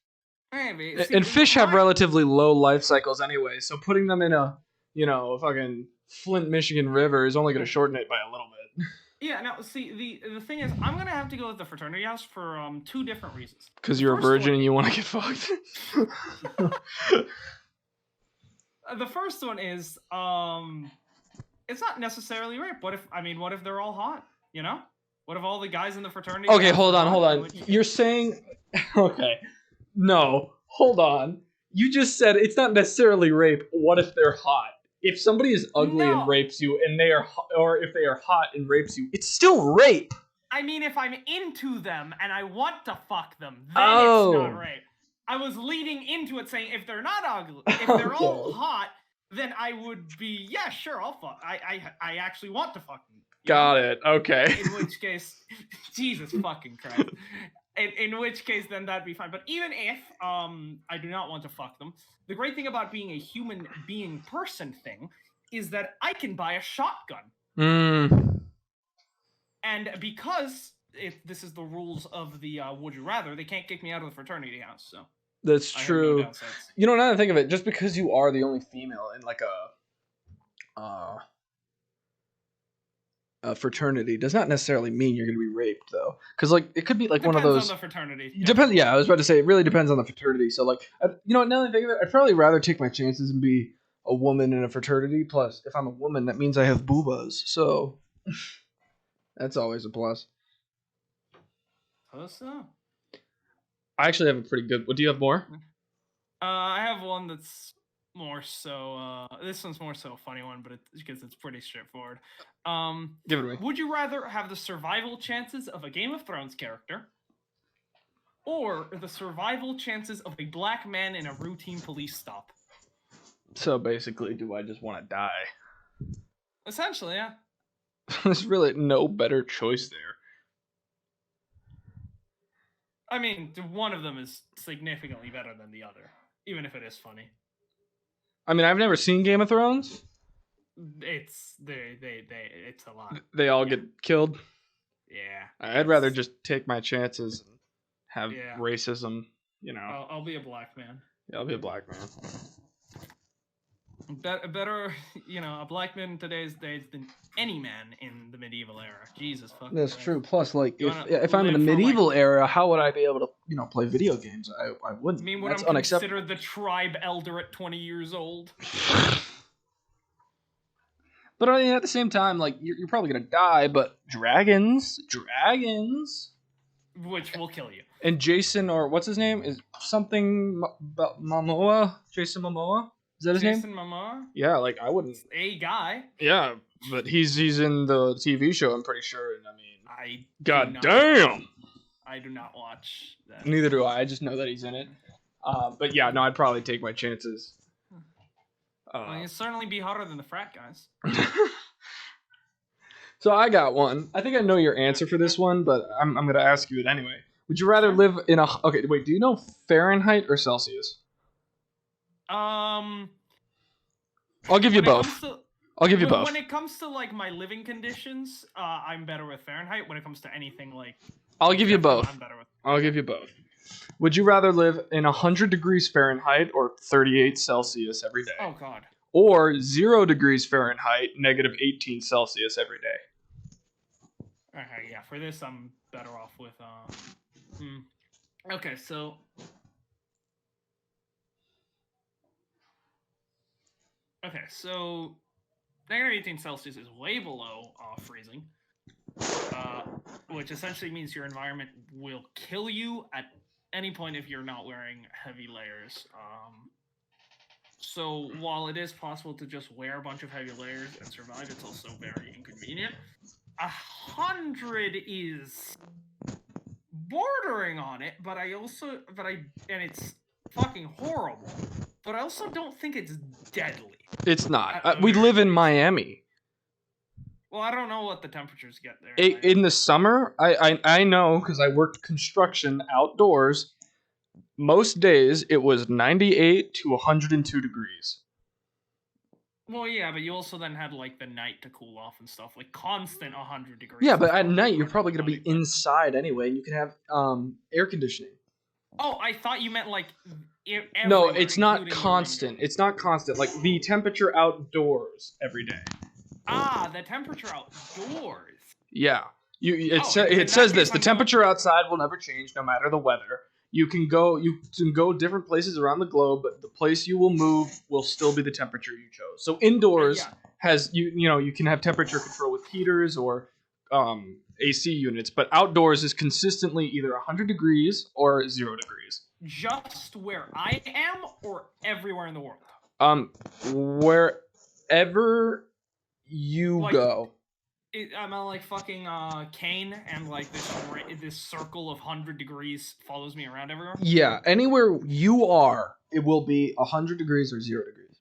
Maybe. And fish have relatively low life cycles anyway, so putting them in a, fucking Flint, Michigan river is only going to shorten it by a little bit. Yeah, now, see, the thing is, I'm going to have to go with the fraternity house for two different reasons. Because you're a virgin and you want to get fucked? The first one is, it's not necessarily rape. What if they're all hot, What if all the guys in the fraternity... Okay, hold on. You're saying... Okay. No, hold on. You just said it's not necessarily rape. What if they're hot? If somebody is ugly and No. rapes you, and they are, or if they are hot and rapes you, it's still rape. I mean, if I'm into them and I want to fuck them, then Oh. it's not rape. I was leading into it saying if they're not ugly, if they're all Okay. hot, then I would be, yeah, sure, I'll fuck. I actually want to fuck them. you Got know? it. Okay. In which case, Jesus fucking Christ. In which case, then that'd be fine. But even if I do not want to fuck them, the great thing about being a human being person thing is that I can buy a shotgun. And because this is the rules of the Would You Rather, they can't kick me out of the fraternity house. So That's I have true. no downsides. You know, now that I think of it, just because you are the only female in like a fraternity does not necessarily mean you're going to be raped, though. Because like it could be like one of Depends those. on the fraternity. Depends. Yeah, I was about to say it really depends on the fraternity. So like, you know, now that I think of it, I'd probably rather take my chances and be a woman in a fraternity. Plus, if I'm a woman, that means I have boobas. So that's always a plus. So. I actually have a pretty good. What do you have more? I have one that's more so. This one's more so a funny one, but because it's pretty straightforward. Give it to me. Would you rather have the survival chances of a Game of Thrones character, or the survival chances of a black man in a routine police stop? So basically, do I just want to die? Essentially, yeah. There's really no better choice there. I mean, one of them is significantly better than the other, even if it is funny. I mean, I've never seen Game of Thrones. It's it's a lot. They all get killed. Yeah. I'd rather just take my chances and have Yeah. racism. You know, I'll be a black man. Yeah, I'll be a black man. Better, you know, a black man in today's days than any man in the medieval era. Jesus fucking That's Christ. true. Plus, like, You if I'm in the live for, medieval era, how would I be able to, you know, play video games? I wouldn't. I mean, when That's I'm unacceptable. considered the tribe elder at 20 years old. But I mean, at the same time, like, you're probably gonna die. But dragons, Which will kill you. and Jason, or what's his name, is something Momoa. Jason Momoa. Is that his Jason name? Momoa? Yeah, like I wouldn't. A guy. Yeah, but he's in the TV show. I'm pretty sure, and I mean, I god damn. I do not watch that. Neither do I. I just know that he's in it. But yeah, no, I'd probably take my chances. Well, he'd certainly be hotter than the frat guys. So I got one. I think I know your answer for this one, but I'm going to ask you it anyway. Would you rather live in a... Okay, wait, do you know Fahrenheit or Celsius? I'll give you both. I'll give you both. When it comes to like my living conditions, I'm better with Fahrenheit. When it comes to anything like... I'll give you both. I'm better with... I'll give you both. Would you rather live in 100 degrees Fahrenheit or 38 Celsius every day? Oh, God. Or 0 degrees Fahrenheit, negative 18 Celsius every day? Okay, yeah. For this, I'm better off with... Okay, so... Okay, so... Negative 18 Celsius is way below freezing. Which essentially means your environment will kill you at any point if you're not wearing heavy layers. So while it is possible to just wear a bunch of heavy layers and survive, it's also very inconvenient. 100 is bordering on it, and it's fucking horrible. But I also don't think it's deadly. It's not. We live in Miami. Well, I don't know what the temperatures get there. In the summer, I know because I worked construction outdoors. Most days it was 98 to 102 degrees. Well, yeah, but you also then had like the night to cool off and stuff, like constant 100 degrees. Yeah, but at night you're probably gonna be inside anyway, and you can have air conditioning. Oh, I thought you meant like. No, it's not constant. It's not constant. Like the temperature outdoors every day. Ah, the temperature outdoors. Yeah, it says this: the temperature outside will never change, no matter the weather. You can go different places around the globe, but the place you will move will still be the temperature you chose. So indoors has you can have temperature control with heaters or AC units, but outdoors is consistently either 100 degrees or 0 degrees. just where I am or everywhere in the world? Wherever you Like, go. I'm on like fucking Kane, and like this circle of 100 degrees follows me around everywhere. Yeah, anywhere you are, it will be 100 degrees or 0 degrees.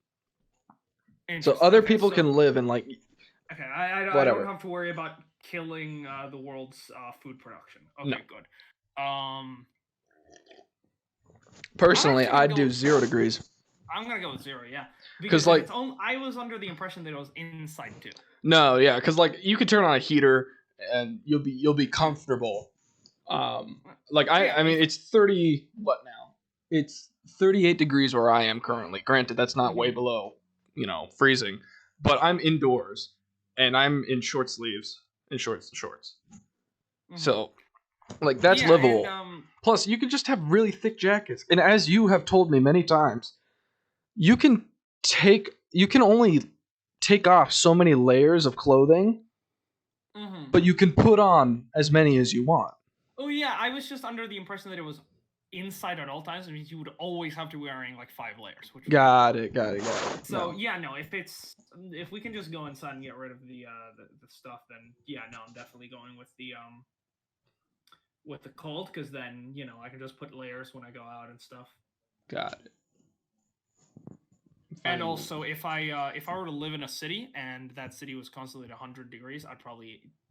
So other people can live in like. Okay, I whatever. don't have to worry about killing the world's food production. Okay, No. good. Personally, I'd do 0 degrees. I'm gonna go with 0, yeah. Because like, I was under the impression that it was inside too. No, yeah, because like you could turn on a heater and you'll be comfortable. Like I mean, it's 30. What now? It's 38 degrees where I am currently. Granted, that's not way below, freezing, but I'm indoors and I'm in short sleeves and shorts. So, like that's livable. And, Plus, you can just have really thick jackets, and as you have told me many times, you can only take off so many layers of clothing, but you can put on as many as you want. Oh yeah, I was just under the impression that it was inside at all times. It means you would always have to be wearing like 5 layers. Which got it. So yeah, no. If we can just go inside and get rid of the stuff, then yeah, no, I'm definitely going with the cold, because then I can just put layers when I go out and stuff. Got it. And also, if I were to live in a city and that city was constantly at 100 degrees,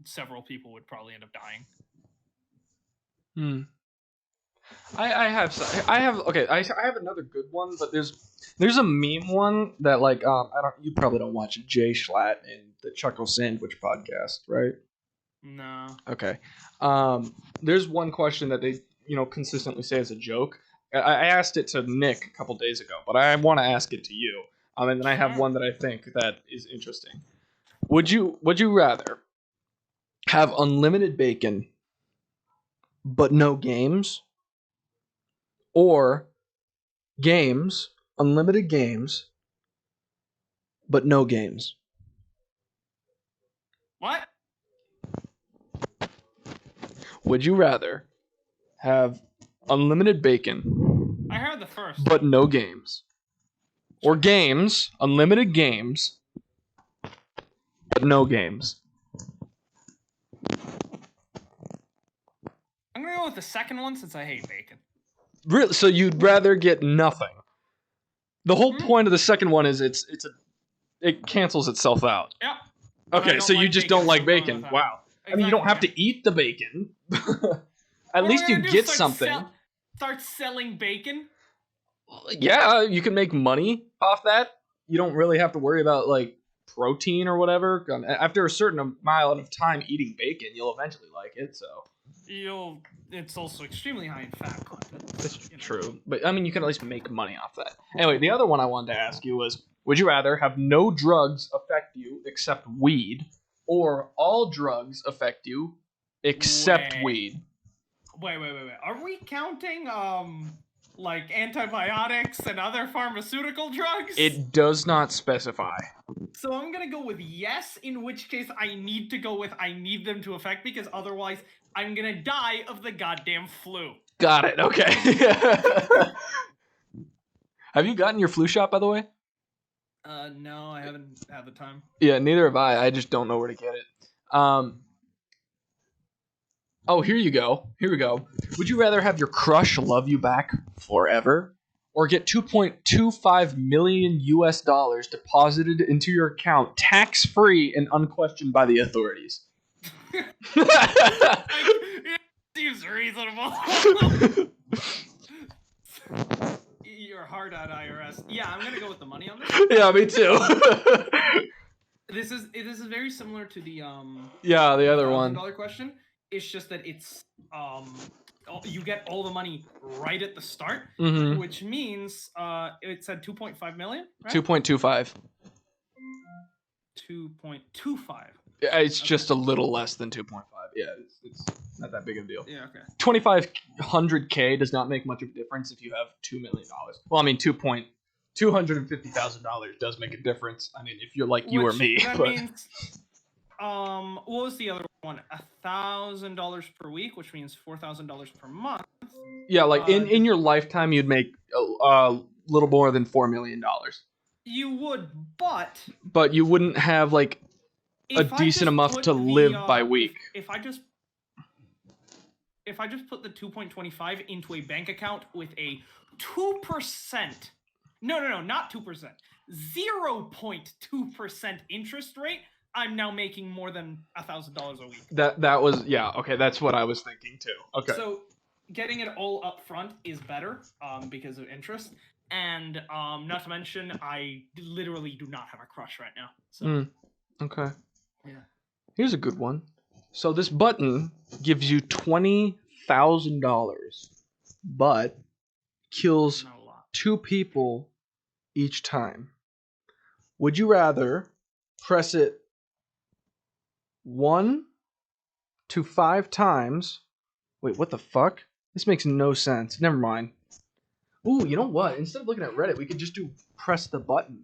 several people would probably end up dying. I have another good one, but there's a meme one that like you probably don't watch Jay Schlatt and the Chuckle Sandwich podcast, right? No. Okay. There's one question that they consistently say as a joke. I asked it to Nick a couple days ago, but I want to ask it to you. And then I have one that I think that is interesting. Would you rather have unlimited bacon but no games, or unlimited games but no games? What? Would you rather have unlimited bacon, I heard the first, but no games, or unlimited games but no games? I'm gonna go with the second one since I hate bacon. Really? So you'd rather get nothing? The whole point of the second one is it cancels itself out. Yeah. Okay, so you just don't like bacon. Wow. Exactly, I mean, you don't have to eat the bacon. At least you get something. Start selling bacon? Yeah, you can make money off that. You don't really have to worry about like protein or whatever. After a certain amount of time eating bacon, you'll eventually like it. So it's also extremely high in fat content. That's true, but I mean, you can at least make money off that. Anyway, the other one I wanted to ask you was: would you rather have no drugs affect you except weed, or all drugs affect you except weed? Wait. Are we counting like antibiotics and other pharmaceutical drugs? It does not specify. So I'm gonna go with yes, in which case I need to go with I need them to affect me, because otherwise I'm gonna die of the goddamn flu. Got it. Okay. Have you gotten your flu shot, by the way? No, I haven't had the time. Yeah, neither have I. I just don't know where to get it. Oh, here you go. Here we go. Would you rather have your crush love you back forever, or get $2.25 million deposited into your account tax-free and unquestioned by the authorities? It seems reasonable. You're hard at IRS. Yeah, I'm gonna go with the money on this. Yeah, me too. This is very similar to the the other one. $1,000 question. It's just that it's you get all the money right at the start, which means it said 2.5 million, right? 2.25. 2.25. Yeah, it's just a little less than 2.5. Yeah, it's not that big of a deal. Yeah, okay. $2,500K does not make much of a difference if you have $2 million. Well, I mean, $250,000 does make a difference. I mean, if you're like you or me. That means, what was the other one $1,000 per week, which means $4,000 per month. Yeah, like in your lifetime, you'd make a little more than $4 million. You would, but you wouldn't have like a decent enough to live by week. If I just put the 2.25 into a bank account with a 2%, no, not 2%, 0.2% interest rate, I'm now making more than $1,000 a week. That was okay. That's what I was thinking too. Okay. So getting it all up front is better because of interest, and not to mention I literally do not have a crush right now. So okay. Yeah. Here's a good one. So this button gives you $20,000, but kills Not a lot. 2 people each time. Would you rather press it 1 to 5 times? Wait, what the fuck? This makes no sense. Never mind. Ooh, you know what? Instead of looking at Reddit, we could just do press the button.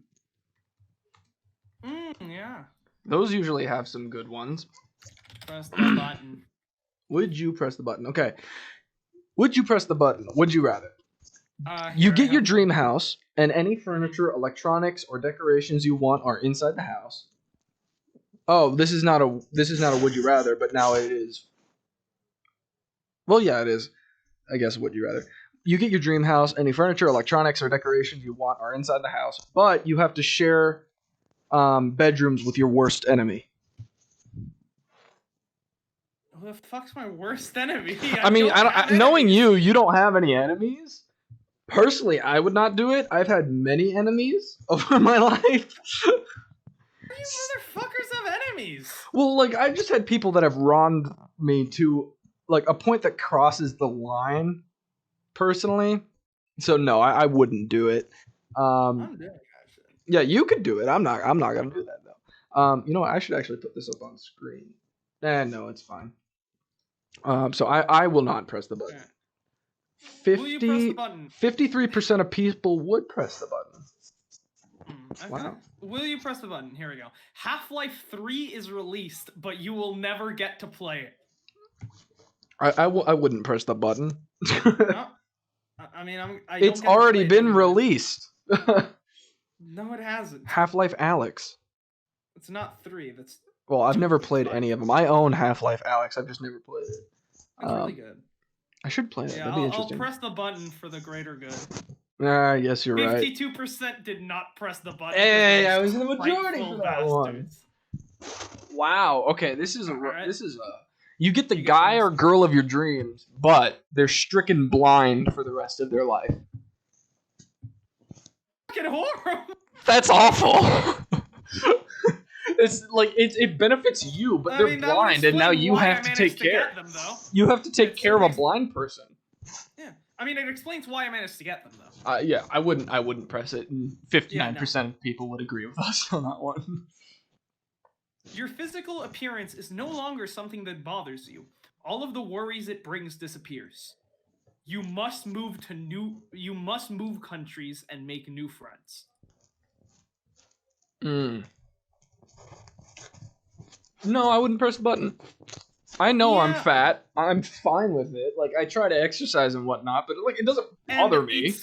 Yeah. Those usually have some good ones. Press the button. Would you press the button? Okay. Would you press the button? Would you rather? You Here, get your dream house, and any furniture, electronics, or decorations you want are inside the house. Oh, this is not a would you rather, but now it is. Well, yeah, it is. I guess would you rather. You get your dream house, any furniture, electronics, or decorations you want are inside the house, but you have to share bedrooms with your worst enemy. Who the fuck's my worst enemy? I mean, knowing you don't have any enemies. Personally, I would not do it. I've had many enemies over my life. You motherfuckers have enemies. Well, like, I've just had people that have wronged me to, like, a point that crosses the line, personally. So, no, I wouldn't do it. I'm doing that shit. Yeah, you could do it. I'm not going to do that, though. You know what? I should actually put this up on screen. No, it's fine. So I will not press the button. Will you press the button? 53% of people would press the button. Okay. Wow. Will you press the button? Here we go. Half-Life 3 is released, but you will never get to play it. I wouldn't press the button. No. I mean, it's already been released. No, it hasn't. Half-Life Alyx. It's not 3. That's. Well, I've never played any of them. I own Half-Life Alyx. I've just never played it. It's really good. I should play it. Yeah, That'd be interesting. I'll press the button for the greater good. Yes, you're right. 52% did not press the button. Hey, I was in the majority for that one. Wow. Okay, this is Right. You get the guy or girl of your dreams, but they're stricken blind for the rest of their life. Fucking horrible. That's awful. It's like it benefits you, but they're blind, and now you have to take care. You have to take care of a blind person. Yeah, I mean, it explains why I managed to get them, though. Yeah, I wouldn't press it, and 59% of people would agree with us on that one. Your physical appearance is no longer something that bothers you. All of the worries it brings disappears. You must move countries and make new friends. No, I wouldn't press the button. I know I'm fat. I'm fine with it. Like, I try to exercise and whatnot, but like it doesn't bother me.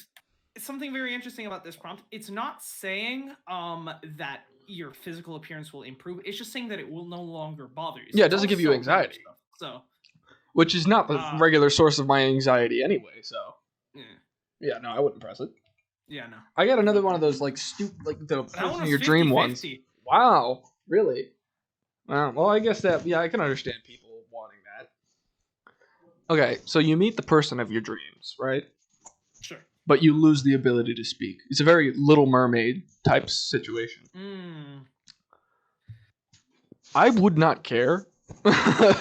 It's something very interesting about this prompt. It's not saying that your physical appearance will improve. It's just saying that it will no longer bother you. So yeah, it doesn't give you anxiety. So, which is not the regular source of my anxiety anyway. So, yeah, no, I wouldn't press it. Yeah, no. I got another one of those like the person of your dream ones. Wow, really? Well, I guess that I can understand people wanting that. Okay, so you meet the person of your dreams, right? Sure. But you lose the ability to speak. It's a very Little Mermaid type situation. I would not care. I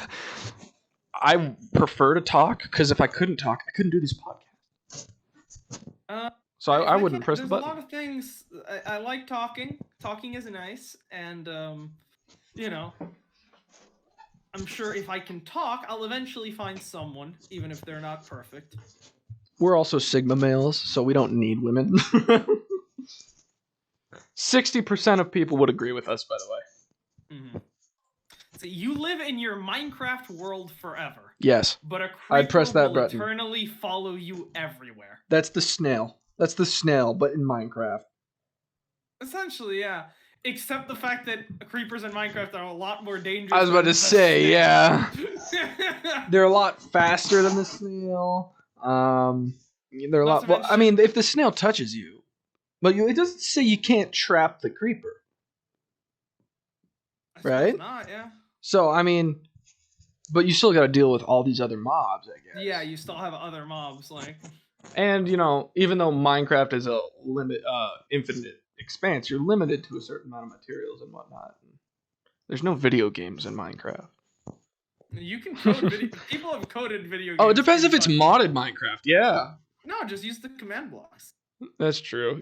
prefer to talk, because if I couldn't talk, I couldn't do this podcast. So I wouldn't press the button. There's a lot of things. I like talking. Talking is nice, and you know, I'm sure if I can talk, I'll eventually find someone, even if they're not perfect. We're also Sigma males, so we don't need women. 60% of people would agree with us, by the way. You live in your Minecraft world forever, Yes. but a creeper I'd press that will button. eternally follow you everywhere. That's the snail. That's the snail, but in Minecraft. Essentially, yeah. Except the fact that creepers in Minecraft are a lot more dangerous. I was about than to the say, snail. yeah. They're a lot faster than the snail. They're a Not lot. to Well, I mention- mean, if the snail touches you, but it doesn't say you can't trap the creeper. I suppose Right? not, yeah. So I mean, but you still got to deal with all these other mobs, I guess. Yeah, you still have other mobs like. And even though Minecraft is a infinite expanse, you're limited to a certain amount of materials and whatnot. There's no video games in Minecraft. You can code video. People have coded video games. Oh, it depends if it's fun. modded Minecraft. Yeah, No, just use the command blocks. that's true.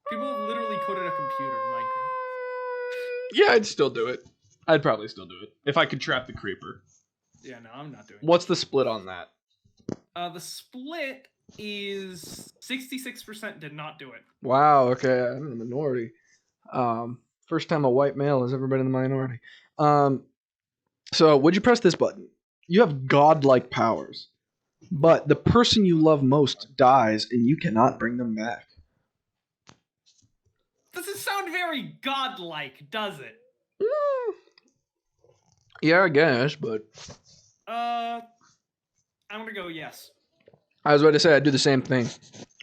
People have literally coded a computer in Minecraft. Yeah, I'd still do it. I'd probably still do it if I could trap the creeper. Yeah, no, I'm not doing it. What's the split on that? The split is 66% did not do it. Wow. Okay, I'm in the minority. First time a white male has ever been in the minority. So would you press this button? You have godlike powers, but the person you love most dies, and you cannot bring them back. Doesn't sound very godlike, does it? Yeah, I guess, but I'm gonna go yes. I was about to say I'd do the same thing.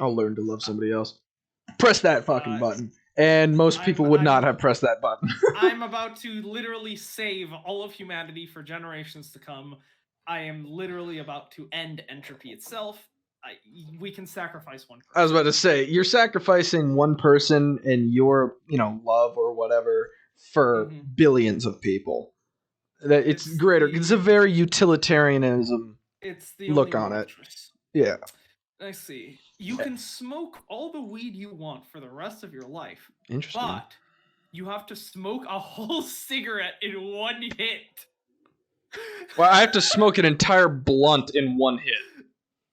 I'll learn to love somebody else. Press that fucking button. And most people would not have pressed that button. I'm about to literally save all of humanity for generations to come. I am literally about to end entropy itself. We can sacrifice one person. I was about to say, you're sacrificing one person and your, love or whatever for billions of people. That it's greater. It's a very utilitarianism It's the look only on it. choice. Yeah. Let's see. You can smoke all the weed you want for the rest of your life. Interesting. But you have to smoke a whole cigarette in one hit. Well, I have to smoke an entire blunt in one hit.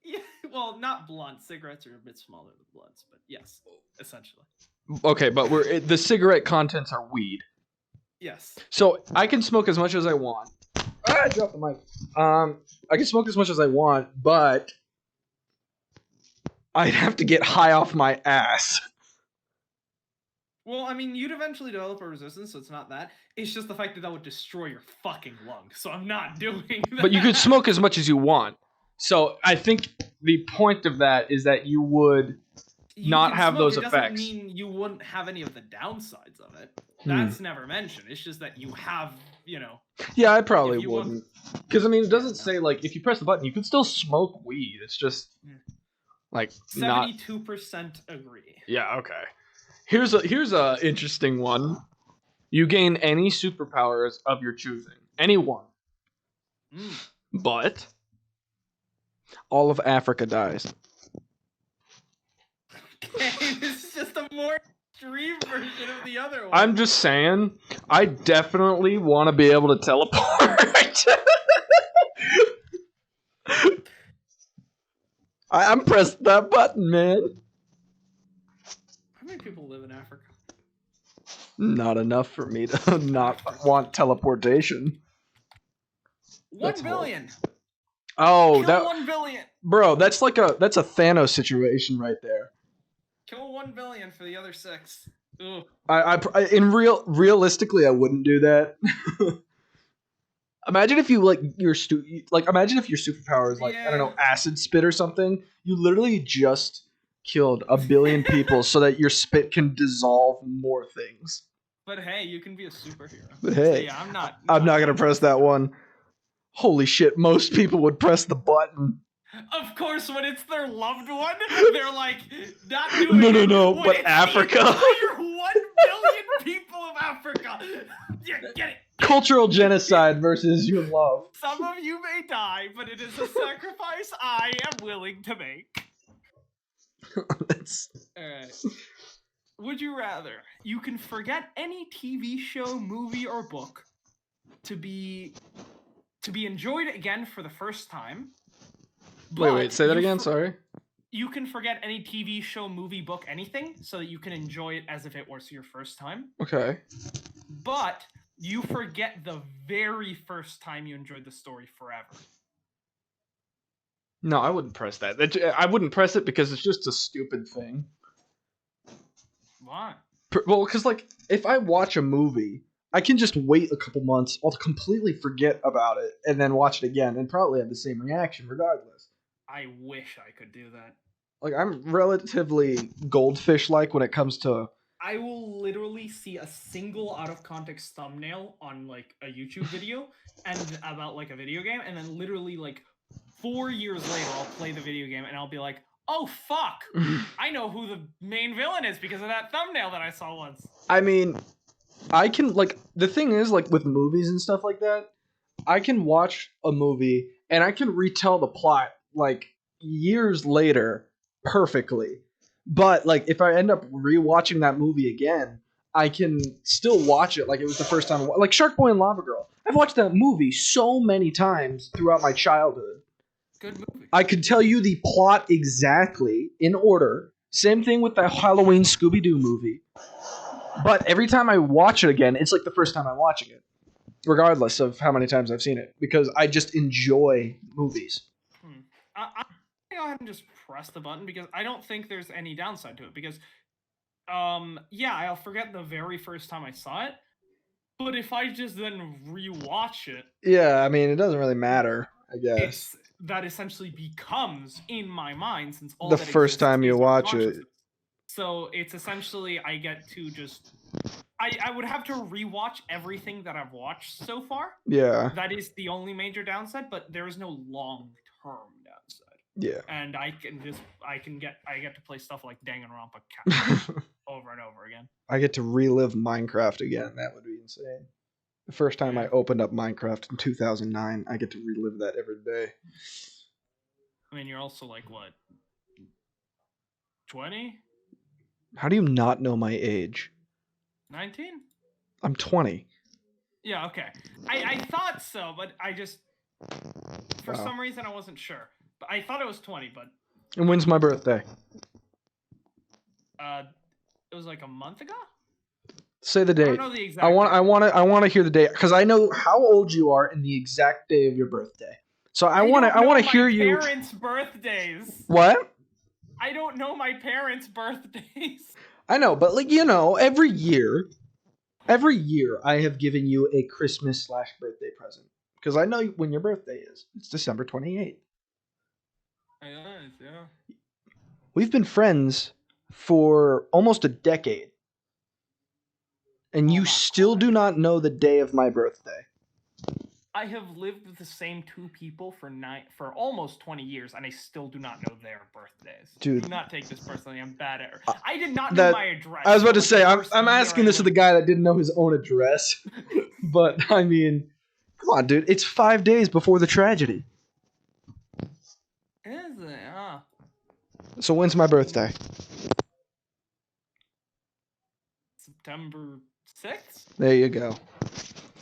Yeah, well, not blunt. Cigarettes are a bit smaller than blunts, but yes, essentially. Okay, but the cigarette contents are weed. Yes. So I can smoke as much as I want. I dropped the mic. I can smoke as much as I want, but I'd have to get high off my ass. Well, I mean, you'd eventually develop a resistance, so it's not that. It's just the fact that would destroy your fucking lung, so I'm not doing that. But you could smoke as much as you want. So I think the point of that is that you would not have those effects. It doesn't mean you wouldn't have any of the downsides of it. That's never mentioned. It's just that you have, Yeah, I probably wouldn't. Because, I mean, it doesn't say, if you press the button, you can still smoke weed. It's just, 72% agree. Yeah, okay. Here's a interesting one. You gain any superpowers of your choosing. Any one. But all of Africa dies. Okay, this is just a more extreme version of the other one. I'm just saying, I definitely want to be able to teleport. I'm pressing that button, man. How many people live in Africa? Not enough for me to not want teleportation. 1 billion. Oh, Kill 1 billion. Bro, that's a Thanos situation right there. Kill 1 billion for the other 6. Ugh. Realistically, I wouldn't do that. Imagine if you imagine if your superpower is I don't know, acid spit or something. You literally just killed 1 billion people so that your spit can dissolve more things. But hey, you can be a superhero. But hey, so yeah, I'm not gonna press that one. Holy shit! Most people would press the button. Of course, when it's their loved one, they're like, not doing it. No, when but it's Africa. The entire 1 billion people of Africa. Yeah, get it. Cultural genocide versus your love. Some of you may die, but it is a sacrifice I am willing to make. Alright. Would you rather you can forget any TV show, movie, or book to be enjoyed again for the first time? Wait, say that again, sorry. You can forget any TV show, movie, book, anything, so that you can enjoy it as if it was your first time. Okay. But you forget the very first time you enjoyed the story forever. No, I wouldn't press that. I wouldn't press it because it's just a stupid thing. Why? Well, because like if I watch a movie, I can just wait a couple months, I'll completely forget about it, and then watch it again, and probably have the same reaction regardless. I wish I could do that. Like I'm relatively goldfish-like when it comes to. I will literally see a single out of context thumbnail on like a YouTube video and about like a video game, and then literally like 4 years later I'll play the video game and I'll be like, oh fuck, I know who the main villain is because of that thumbnail that I saw once. I mean, I can like the thing is like with movies and stuff like that, I can watch a movie and I can retell the plot like years later perfectly. But like if I end up rewatching that movie again, I can still watch it like it was the first time. Like Shark Boy and Lava Girl. I've watched that movie so many times throughout my childhood. Good movie. I could tell you the plot exactly in order. Same thing with the Halloween Scooby-Doo movie. But every time I watch it again, it's like the first time I'm watching it, regardless of how many times I've seen it, because I just enjoy movies. I'll go ahead and just press the button because I don't think there's any downside to it. Because, yeah, I'll forget the very first time I saw it, but if I just then rewatch it, Yeah, I mean, it doesn't really matter, I guess. That essentially becomes in my mind since all The that first time you is our watch it. consciousness. So it's essentially I get to just I would have to rewatch everything that I've watched so far. Yeah, That is the only major downside, but there is no long-term downside. yeah. And I get to play stuff like Danganronpa Cat over and over again. I get to relive Minecraft again. That would be insane. The first time I opened up Minecraft in 2009, I get to relive that every day. I mean, you're also like what? 20? How do you not know my age? 19? I'm 20. Yeah, okay. I thought so, but I just for Wow. some reason I wasn't sure. But I thought it was 20, but And when's my birthday? it was like a month ago? Say the I don't date. know the exact I want date. to hear the date because I know how old you are and the exact day of your birthday. So I want to hear you. My parents' birthdays. What? I don't know my parents' birthdays. I know, but like every year I have given you a Christmas/birthday present because I know when your birthday is. It's December 28th. Yeah. We've been friends for almost a decade. And you still do not know the day of my birthday. I have lived with the same two people for almost 20 years, and I still do not know their birthdays. Dude. Do not take this personally. I'm bad at it. I did not know my address. I was about to say, the first I'm year asking this of the guy that didn't know his own address. But, I mean, come on, dude. It's 5 days before the tragedy. Is it? Huh? So when's my birthday? September 6th? There you go.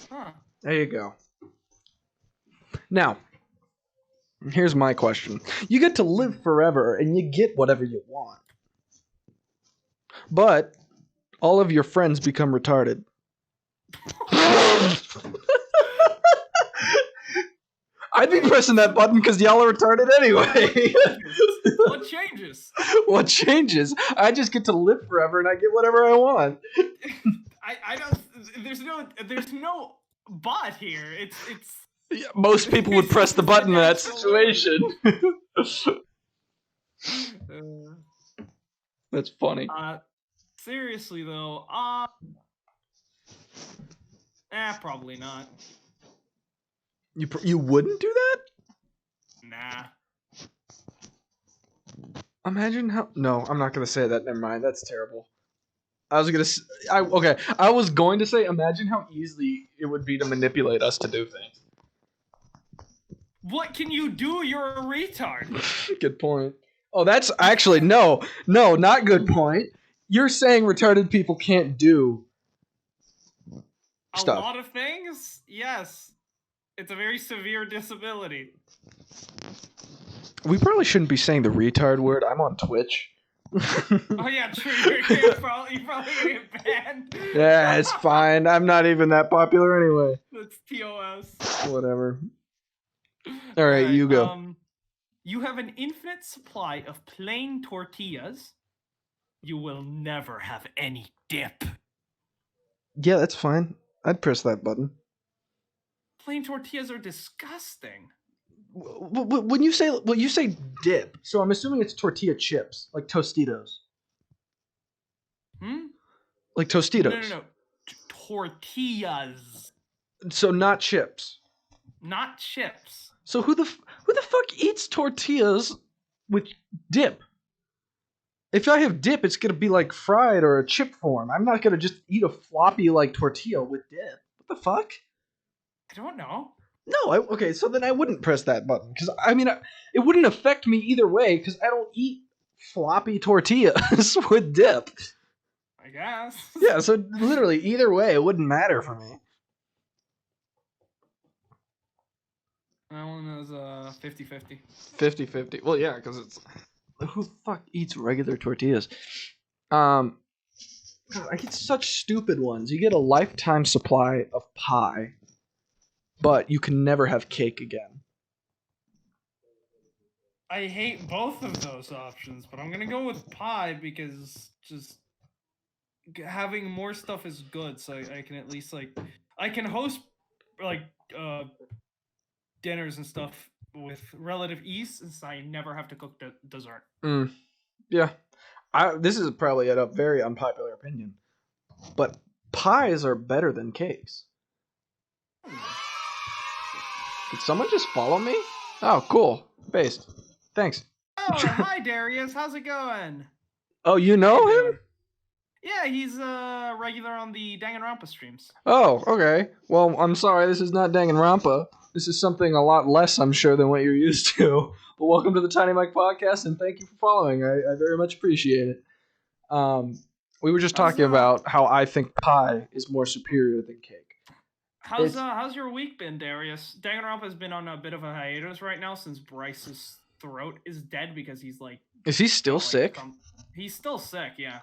Huh. There you go. Now, here's my question. You get to live forever, and you get whatever you want. But all of your friends become retarded. I'd be pressing that button because y'all are retarded anyway. What changes? What changes? I just get to live forever and I get whatever I want. I don't. There's no but here. It's. Yeah, most people would press the button in that situation. That's funny. Seriously though, probably not. You wouldn't do that? Nah. Imagine how. No, I'm not gonna say that. Never mind. That's terrible. I was going to say, imagine how easily it would be to manipulate us to do things. What can you do? You're a retard. Good point. Oh, that's actually no, not good point. You're saying retarded people can't do stuff. A lot of things? Yes. It's a very severe disability. We probably shouldn't be saying the retard word. I'm on Twitch. Oh yeah, true. You're probably gonna get banned. Yeah, it's fine. I'm not even that popular anyway. That's TOS. Whatever. All right, you go. You have an infinite supply of plain tortillas. You will never have any dip. Yeah, that's fine. I'd press that button. Plain tortillas are disgusting. When you say dip, so I'm assuming it's tortilla chips, like Tostitos. Like Tostitos. No. Tortillas. So not chips. Not chips. So who the fuck eats tortillas with dip? If I have dip, it's gonna be like fried or a chip form. I'm not gonna just eat a floppy like tortilla with dip. What the fuck? I don't know. No, okay, so then I wouldn't press that button because I mean it wouldn't affect me either way because I don't eat floppy tortillas with dip. I guess. Yeah, so literally either way, it wouldn't matter for me. That one is 50-50. 50-50. Well, yeah, because it's who the fuck eats regular tortillas? I get such stupid ones. You get a lifetime supply of pie, but you can never have cake again. I hate both of those options, but I'm gonna go with pie because just having more stuff is good. So I can at least I can host dinners and stuff with relative ease, since I never have to cook dessert. Yeah, this is probably a very unpopular opinion, but pies are better than cakes. Did someone just follow me? Oh, cool. Based. Thanks. Oh, hi Darius. How's it going? Oh, you know him? Yeah, he's regular on the Danganronpa streams. Oh, okay. Well, I'm sorry, this is not Danganronpa. This is something a lot less, I'm sure, than what you're used to. But welcome to the Tiny Mike Podcast, and thank you for following. I very much appreciate it. We were just talking about how I think pie is more superior than cake. How's your week been, Darius? Danganronpa has been on a bit of a hiatus right now since Bryce's throat is dead because he's like... Is he still sick? He's still sick, yeah.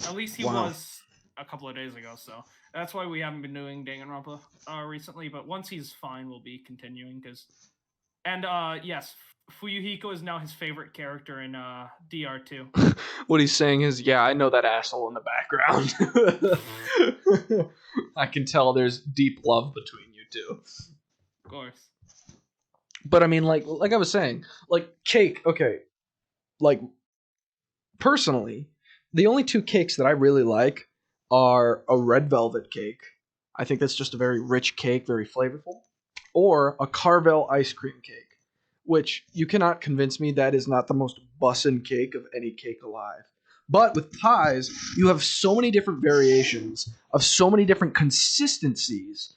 At least he was a couple of days ago, so that's why we haven't been doing Danganronpa recently, but once he's fine, we'll be continuing, yes, Fuyuhiko is now his favorite character in DR2. What he's saying is, yeah, I know that asshole in the background. I can tell there's deep love between you two. Of course. But I mean, like I was saying, like cake, okay. Like, personally, the only two cakes that I really like are a red velvet cake. I think that's just a very rich cake, very flavorful. Or a Carvel ice cream cake, which you cannot convince me that is not the most bussin' cake of any cake alive. But with pies, you have so many different variations of so many different consistencies,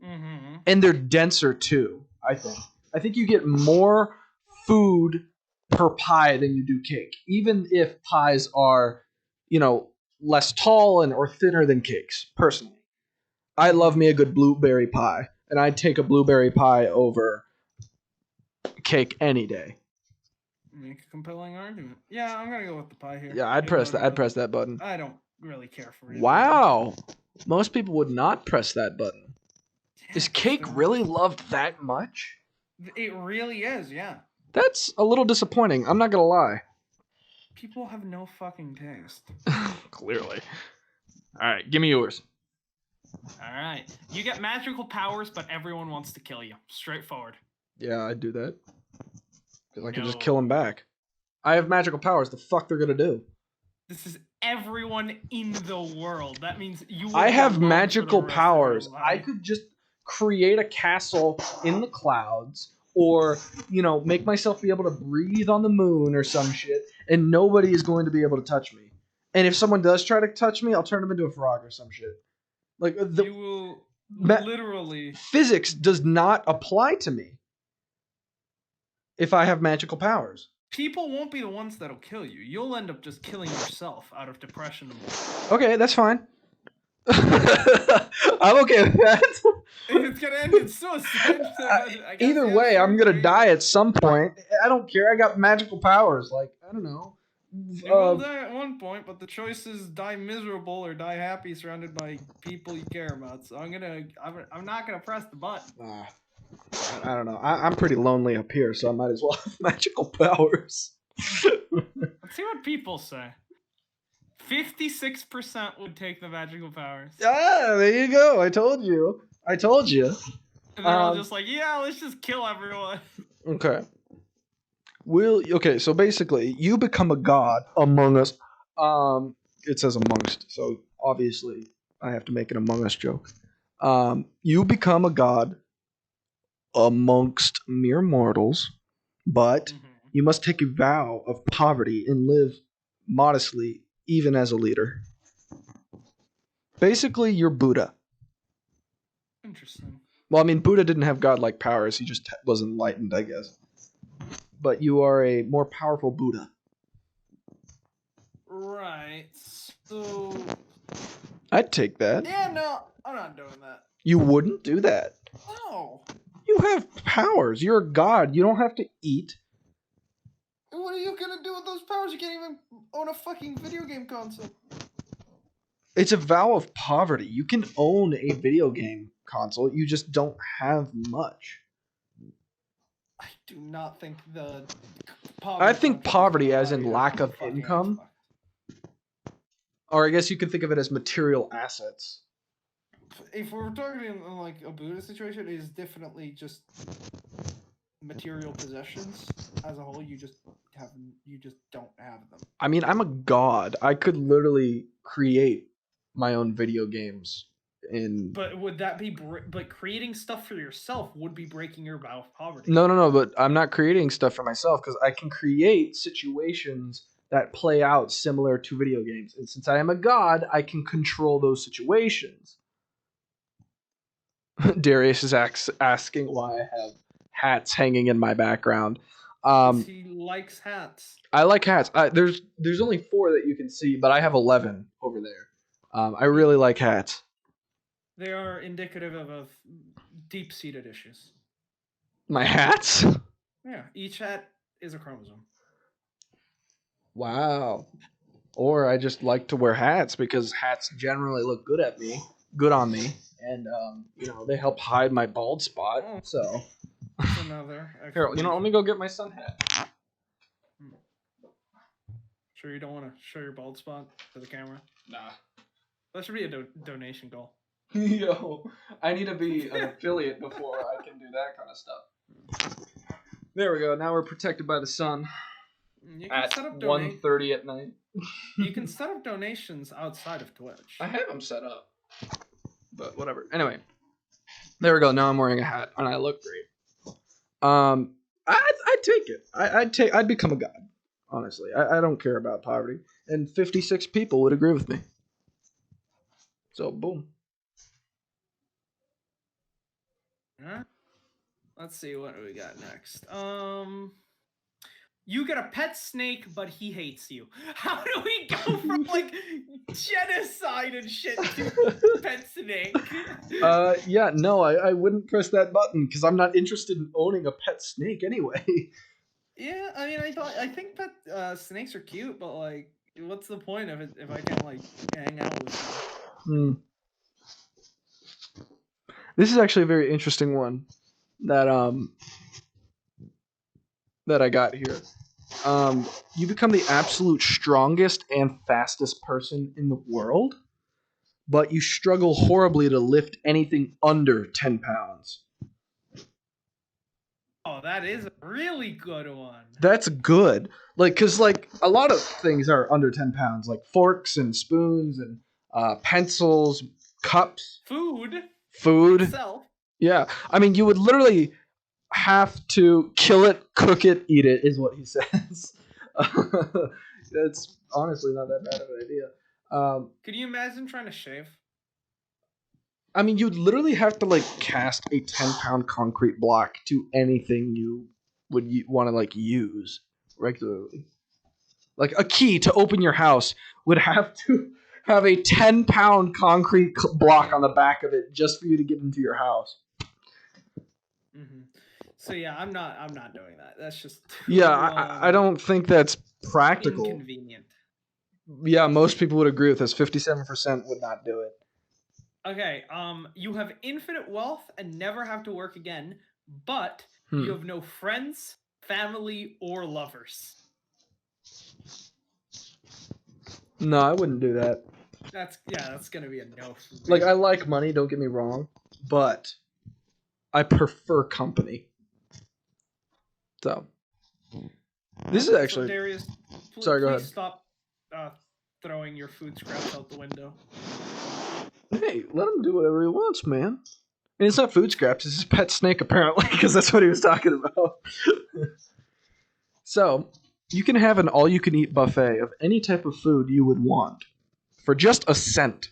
and they're denser too, I think. I think you get more food per pie than you do cake, even if pies are, less tall or thinner than cakes, personally. I love me a good blueberry pie, and I'd take a blueberry pie over cake any day. Make a compelling argument. Yeah, I'm gonna go with the pie here. Yeah, I'd press that button. I don't really care for it. Wow. Most people would not press that button. Yeah, Is cake really loved that much? It really is, yeah. That's a little disappointing. I'm not gonna lie. People have no fucking taste. Clearly. Alright, give me yours. Alright. You get magical powers, but everyone wants to kill you. Straightforward. Yeah, I'd do that. Because I could just kill them back. I have magical powers. The fuck they're gonna do? This is everyone in the world. That means you. I have magical powers. I could just create a castle in the clouds, or make myself be able to breathe on the moon or some shit, and nobody is going to be able to touch me. And if someone does try to touch me, I'll turn them into a frog or some shit. Like you will literally. Physics does not apply to me if I have magical powers. People won't be the ones that'll kill you. You'll end up just killing yourself out of depression. Okay, that's fine. I'm okay with that. It's gonna end in suicide. Either way, I'm gonna die at some point. I don't care. I got magical powers. Like, I don't know. You will die at one point, but the choice is die miserable or die happy, surrounded by people you care about. So I'm not gonna press the button. I don't know. I'm pretty lonely up here, so I might as well have magical powers. Let's see what people say. 56% would take the magical powers. Ah, there you go. I told you. And they're all just like, yeah, let's just kill everyone. Okay. So basically, you become a god among us. It says amongst, so obviously I have to make an Among Us joke. You become a god amongst mere mortals, but you must take a vow of poverty and live modestly, even as a leader. Basically, you're Buddha. Interesting. Well, I mean, Buddha didn't have godlike powers. He just was enlightened, I guess. But you are a more powerful Buddha. Right. So. I'd take that. Yeah, no, I'm not doing that. You wouldn't do that. No. You have powers. You're a god. You don't have to eat. What are you gonna do with those powers? You can't even own a fucking video game console. It's a vow of poverty. You can own a video game console. You just don't have much. I do not think the I think poverty as in lack of income. Or I guess you could think of it as material assets. If we're talking in like a Buddha situation, it is definitely just material possessions as a whole. You just don't have them. I mean, I'm a god. I could literally create my own video games. But would that be? But creating stuff for yourself would be breaking your vow of poverty. No. But I'm not creating stuff for myself because I can create situations that play out similar to video games. And since I am a god, I can control those situations. Darius is asking why I have hats hanging in my background. He likes hats. I like hats. There's only 4 that you can see, but I have 11 over there. I really like hats. They are indicative of deep-seated issues. My hats? Yeah, each hat is a chromosome. Wow. Or I just like to wear hats because hats generally look good on me, and they help hide my bald spot. So that's another. Here, let me go get my sun hat. Sure, you don't want to show your bald spot to the camera? Nah. That should be a donation goal. Yo, I need to be an affiliate before I can do that kind of stuff. There we go. Now we're protected by the sun. You can at set up 1:30 at night. You can set up donations outside of Twitch. I have them set up, but whatever. Anyway, there we go. Now I'm wearing a hat and I look great. I'd take it. I'd become a god. Honestly, I don't care about poverty, and 56 people would agree with me. So boom. Alright. Let's see what we got next. You get a pet snake, but he hates you. How do we go from like genocide and shit to pet snake? Yeah, no, I wouldn't press that button because I'm not interested in owning a pet snake anyway. Yeah, I mean, I think pet snakes are cute, but like, what's the point of it if I can't like hang out with them? This is actually a very interesting one that I got here. You become the absolute strongest and fastest person in the world, but you struggle horribly to lift anything under 10 pounds. Oh, that is a really good one. That's good. Because a lot of things are under 10 pounds, like forks and spoons and pencils, cups. Food. Itself. Yeah. I mean, you would literally have to kill it, cook it, eat it, is what he says. That's honestly not that bad of an idea. Could you imagine trying to shave? I mean, you'd literally have to cast a 10-pound concrete block to anything you would want to use regularly. Like a key to open your house would have to have a 10-pound concrete block on the back of it just for you to get into your house. Mm-hmm. So yeah, I'm not doing that. That's just Yeah, I don't think that's practical. inconvenient. Yeah, most people would agree with this. 57% would not do it. Okay, you have infinite wealth and never have to work again, but you have no friends, family, or lovers. No, I wouldn't do that. That's gonna be a no for me. Like, I like money, don't get me wrong, but I prefer company. So, this is actually... So Darius, Sorry, go ahead. please stop throwing your food scraps out the window. Hey, let him do whatever he wants, man. And it's not food scraps, it's his pet snake, apparently, because that's what he was talking about. So, you can have an all-you-can-eat buffet of any type of food you would want for just a cent.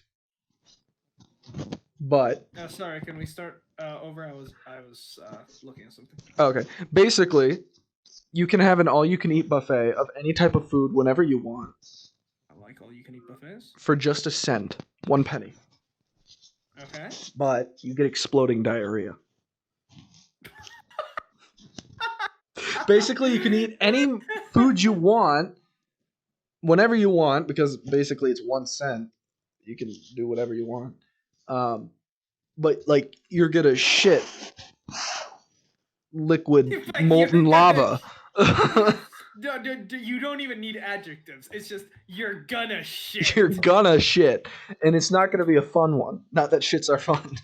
But... Sorry, can we start over? I was looking at something. Okay. Basically, you can have an all-you-can-eat buffet of any type of food whenever you want. I like all-you-can-eat buffets. For just a cent. 1 penny. Okay. But you get exploding diarrhea. Basically, you can eat any food you want whenever you want, because basically it's 1 cent. You can do whatever you want. But, like, you're gonna shit liquid molten lava. You don't even need adjectives. It's just, you're gonna shit. You're gonna shit. And it's not gonna be a fun one. Not that shits are fun.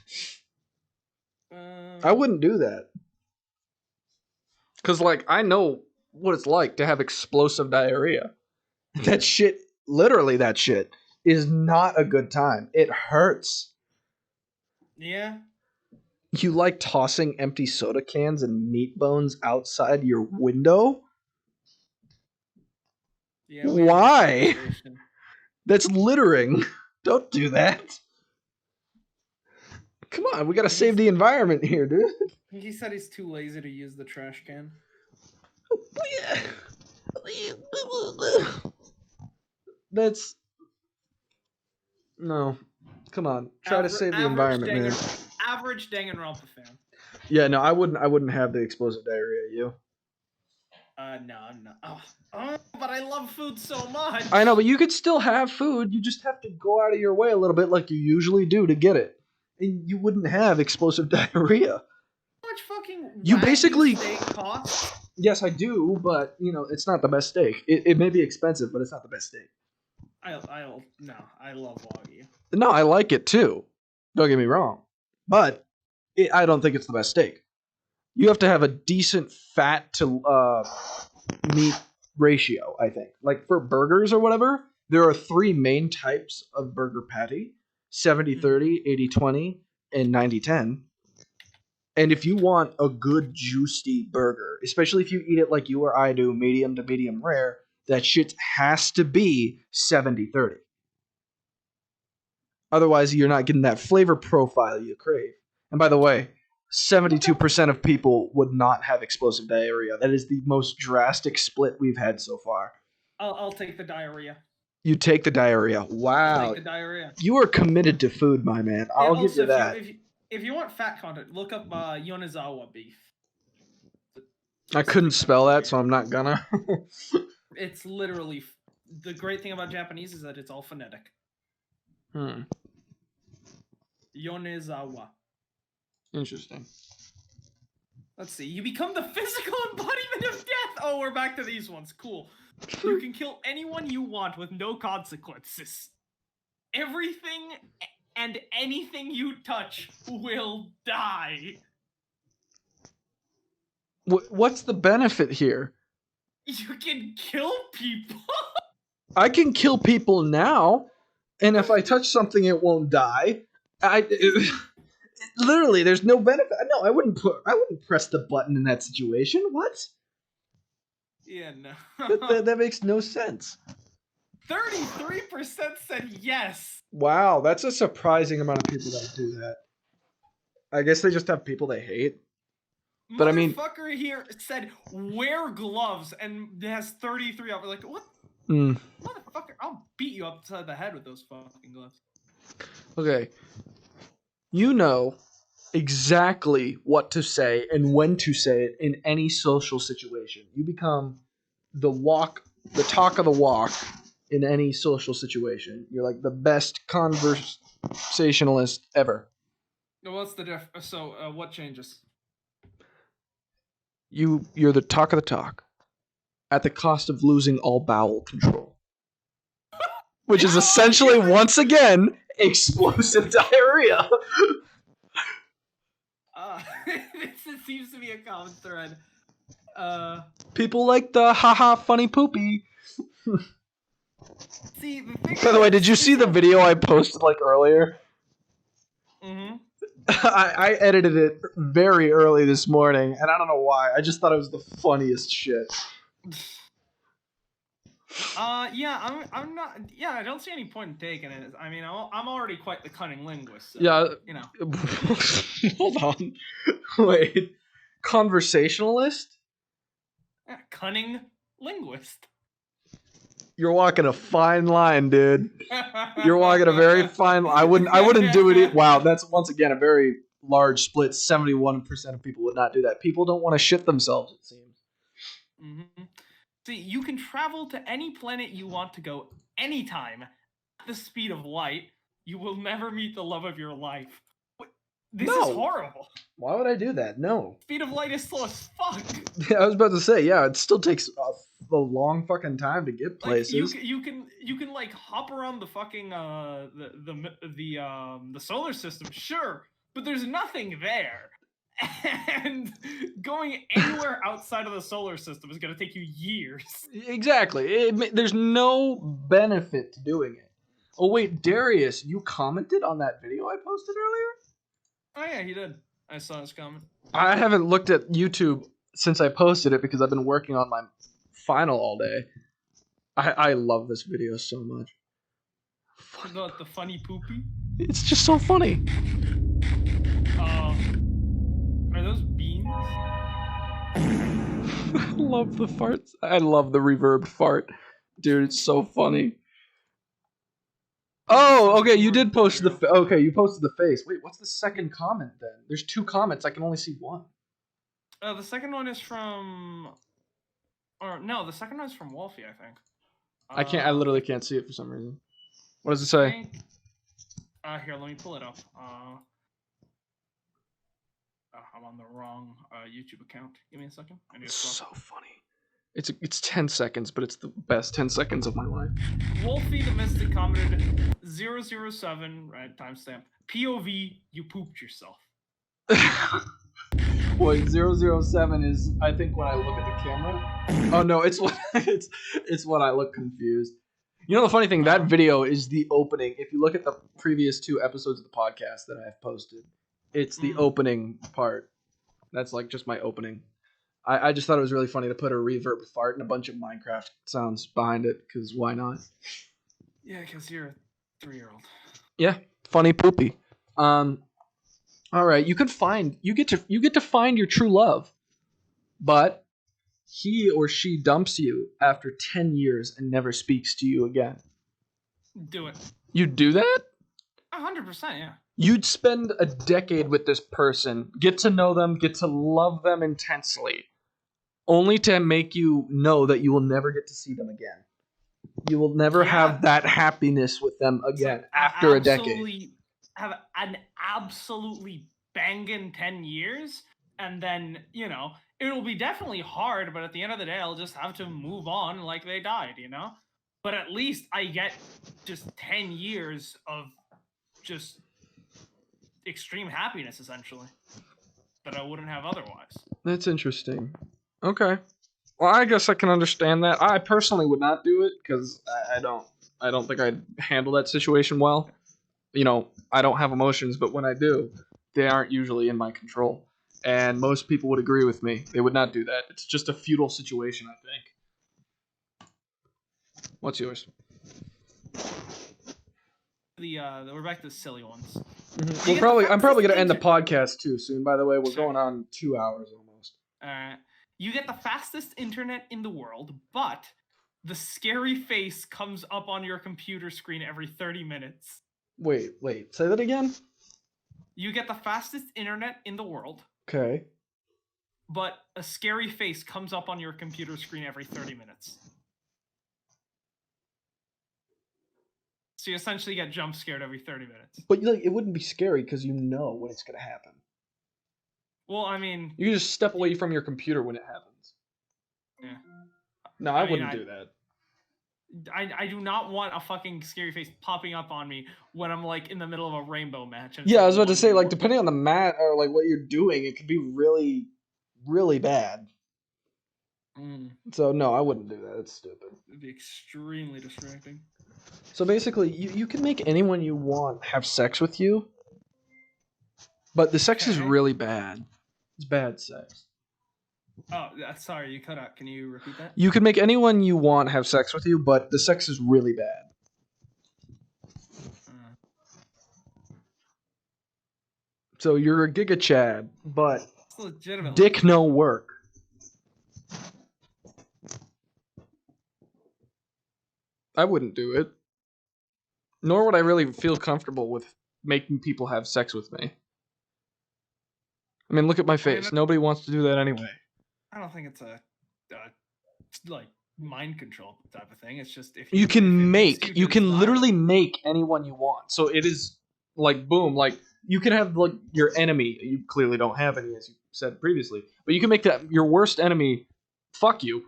I wouldn't do that. Because, like, I know what it's like to have explosive diarrhea. That shit, literally that shit, is not a good time. It hurts. Yeah. You like tossing empty soda cans and meat bones outside your window? Yeah. Why? That's littering. Don't do that. Come on, we gotta save the environment here, dude. He said he's too lazy to use the trash can. That's... No. Come on. Try to save the environment, man. Average Danganronpa fan. Yeah, no, I wouldn't have the explosive diarrhea, you? No, I'm not. Oh, but I love food so much. I know, but you could still have food. You just have to go out of your way a little bit like you usually do to get it. And you wouldn't have explosive diarrhea. How much fucking you basically steak costs? Yes, I do, but you know, it's not the best steak. It may be expensive, but it's not the best steak. I love Wagyu. No, I like it too. Don't get me wrong. But I don't think it's the best steak. You have to have a decent fat to meat ratio, I think. Like for burgers or whatever, there are 3 main types of burger patty: 70-30, 80-20, and 90-10. And if you want a good juicy burger, especially if you eat it like you or I do, medium to medium rare, that shit has to be 70-30. Otherwise, you're not getting that flavor profile you crave. And by the way, 72% of people would not have explosive diarrhea. That is the most drastic split we've had so far. I'll take the diarrhea. You take the diarrhea. Wow. I'll take the diarrhea. You are committed to food, my man. I'll give you that. If you want fat content, look up Yonezawa beef. I couldn't spell that, so I'm not gonna. It's literally... The great thing about Japanese is that it's all phonetic. Yonezawa. Interesting. Let's see. You become the physical embodiment of death! Oh, we're back to these ones. Cool. You can kill anyone you want with no consequences. Everything and anything you touch will die. What's the benefit here? You can kill people. I can kill people now, and if I touch something, it won't die. Literally, there's no benefit. No, I wouldn't press the button in that situation. What? Yeah, no. that makes no sense. 33% said yes. Wow, that's a surprising amount of people that do that. I guess they just have people they hate. But I mean, motherfucker here said wear gloves and it has 33 of it. Like, what? Motherfucker, I'll beat you upside the head with those fucking gloves. Okay. You know exactly what to say and when to say it in any social situation. You become the talk of the walk in any social situation. You're like the best conversationalist ever. What's the diff? So, what changes? You're the talk of the talk at the cost of losing all bowel control, which is essentially once again explosive diarrhea. This seems to be a common thread. People like the haha funny poopy. See, the thing By the way, did you see the video I posted like earlier? Mm-hmm. I edited it very early this morning, and I don't know why. I just thought it was the funniest shit. Yeah, I'm not. Yeah, I don't see any point in taking it. I mean, I'm already quite the cunning linguist. So, Yeah. you know. Hold on. Wait. Conversationalist? Yeah, cunning linguist. You're walking a fine line, dude. You're walking a very fine line. I wouldn't do it. Wow, that's once again a very large split. 71% of people would not do that. People don't want to shit themselves, it seems. Mm-hmm. See, you can travel to any planet you want to go anytime at the speed of light. You will never meet the love of your life. This is horrible. Why would I do that? No. Speed of light is slow as fuck. I was about to say, yeah, it still takes a long fucking time to get places. Like, you can like hop around the fucking the solar system, sure, but there's nothing there. And going anywhere outside of the solar system is going to take you years. Exactly. There's no benefit to doing it. Oh, wait, Darius, you commented on that video I posted earlier? Oh, yeah, he did. I saw his comment. I haven't looked at YouTube since I posted it because I've been working on my final all day. I love this video so much. About the funny poopy? It's just so funny. Are those beans? I love the farts. I love the reverb fart. Dude, it's so funny. Oh, okay, you did post the... Okay, you posted the face. Wait, what's the second comment then? There's 2 comments. I can only see 1. The second one is from... Or, no, the second one is from Wolfie, I think. I literally can't see it for some reason. What does it say? Here, let me pull it up. I'm on the wrong YouTube account. Give me a second. It's so funny. It's 10 seconds, but it's the best 10 seconds of my life. Wolfie the Mystic commented 007, right, timestamp. POV, you pooped yourself. Wait, 007 is, I think, when I look at the camera. Oh no, it's when I look confused. You know the funny thing, that video is the opening. If you look at the previous 2 episodes of the podcast that I've posted, it's the opening part. That's like just my opening. I just thought it was really funny to put a reverb fart and a bunch of Minecraft sounds behind it, because why not? Yeah, because you're a 3-year-old. Yeah, funny poopy. All right, you get to find your true love, but he or she dumps you after 10 years and never speaks to you again. Do it. You'd do that? 100%, yeah. You'd spend a decade with this person, get to know them, get to love them intensely, only to make you know that you will never get to see them again. You will never have that happiness with them again after a decade. Have an absolutely banging 10 years, and then, you know, it'll be definitely hard, but at the end of the day, I'll just have to move on like they died, you know? But at least I get just 10 years of just extreme happiness, essentially, that I wouldn't have otherwise. That's interesting. Okay. Well, I guess I can understand that. I personally would not do it because I don't think I'd handle that situation well. You know, I don't have emotions, but when I do, they aren't usually in my control. And most people would agree with me. They would not do that. It's just a futile situation, I think. What's yours? We're back to the silly ones. Mm-hmm. I'm probably gonna end the podcast too soon. By the way, we're going on 2 hours almost. You get the fastest internet in the world, but the scary face comes up on your computer screen every 30 minutes. Wait. Say that again? You get the fastest internet in the world, Okay. but a scary face comes up on your computer screen every 30 minutes. So you essentially get jump scared every 30 minutes. But like, it wouldn't be scary because you know when it's gonna happen. Well, I mean, You just step away from your computer when it happens. yeah. No, I wouldn't do that. I do not want a fucking scary face popping up on me when I'm like in the middle of a rainbow match. And Yeah, I was about to say, like, depending on the mat or like what you're doing, it could be really, really bad. So no, I wouldn't do that. It's stupid. It'd be extremely distracting. So basically, you can make anyone you want have sex with you, but the sex is really bad. It's bad sex. Oh, sorry, you cut out. Can you repeat that? You can make anyone you want have sex with you, but the sex is really bad. So you're a Giga Chad, but dick no work. I wouldn't do it. Nor would I really feel comfortable with making people have sex with me. I mean, look at my face. Nobody wants to do that anyway. I don't think it's a like mind control type of thing. It's just if you can literally make anyone you want. So it is like boom, like you can have like your enemy. You clearly don't have any, as you said previously, but you can make that your worst enemy fuck you,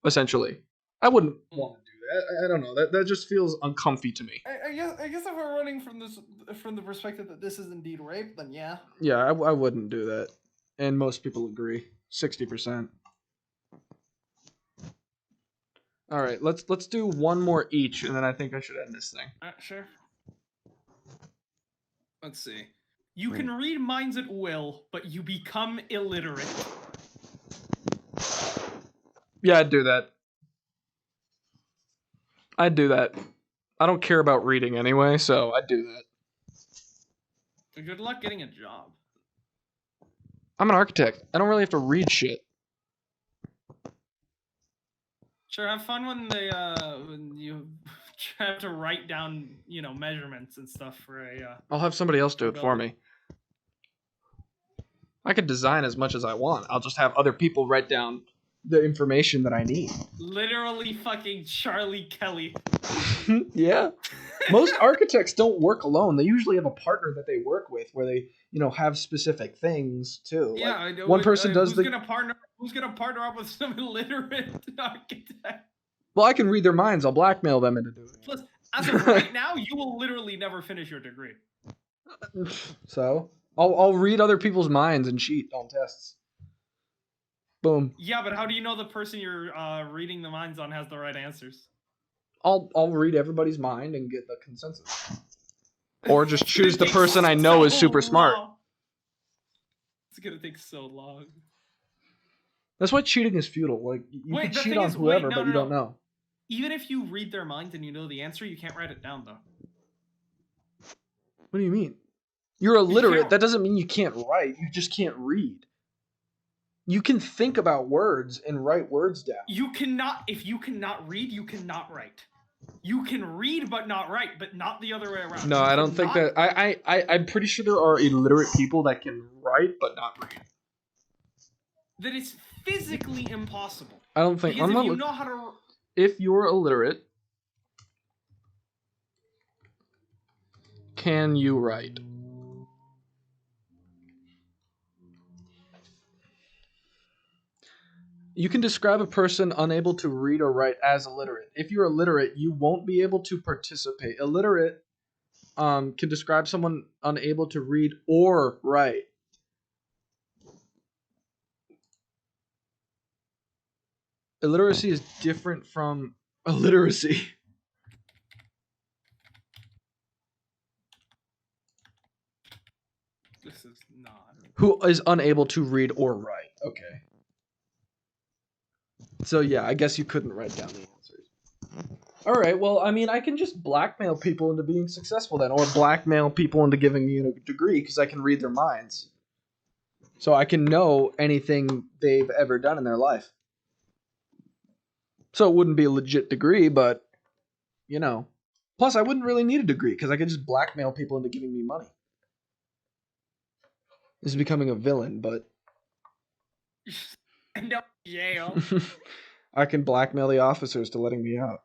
essentially. I wouldn't want to do that. I don't know. That just feels uncomfy to me. I guess if we're running from the perspective that this is indeed rape, then yeah. Yeah, I wouldn't do that, and most people agree. 60%. All right, let's do one more each, and then I think I should end this thing. Sure. Let's see. You can read minds at will, but you become illiterate. Yeah, I'd do that. I'd do that. I don't care about reading anyway, so I'd do that. Good luck getting a job. I'm an architect. I don't really have to read shit. Sure, have fun when you have to write down, measurements and stuff for a. I'll have somebody else do it for me. I could design as much as I want. I'll just have other people write down the information that I need. Literally fucking Charlie Kelly. Yeah. Most architects don't work alone. They usually have a partner that they work with where they, have specific things too. Yeah, like, I know. One person does who's gonna partner up with some illiterate architect? Well, I can read their minds. I'll blackmail them into doing it. Plus, as of right now, you will literally never finish your degree. So, I'll read other people's minds and cheat on tests. Boom. Yeah, but how do you know the person you're reading the minds on has the right answers? I'll read everybody's mind and get the consensus. Or just choose the person I know is super smart. It's gonna take so long. That's why cheating is futile. Like, you can cheat on whoever, but you don't know. Even if you read their minds and you know the answer, you can't write it down, though. What do you mean? You're illiterate. That doesn't mean you can't write. You just can't read. You can think about words and write words down. If you cannot read, you cannot write. You can read but not write, but not the other way around. No, I don't think that. I'm pretty sure there are illiterate people that can write but not read. That it's physically impossible. I don't think. Because if you know how to. If you're illiterate, can you write? You can describe a person unable to read or write as illiterate. If you're illiterate, you won't be able to participate. Illiterate can describe someone unable to read or write. Illiteracy is different from illiteracy. This is not. Who is unable to read or write. Okay. So yeah, I guess you couldn't write down the answers. All right, well, I mean, I can just blackmail people into being successful then, or blackmail people into giving me a degree because I can read their minds. So I can know anything they've ever done in their life. So it wouldn't be a legit degree, but, Plus, I wouldn't really need a degree because I could just blackmail people into giving me money. This is becoming a villain, but End up in jail. I can blackmail the officers to letting me out.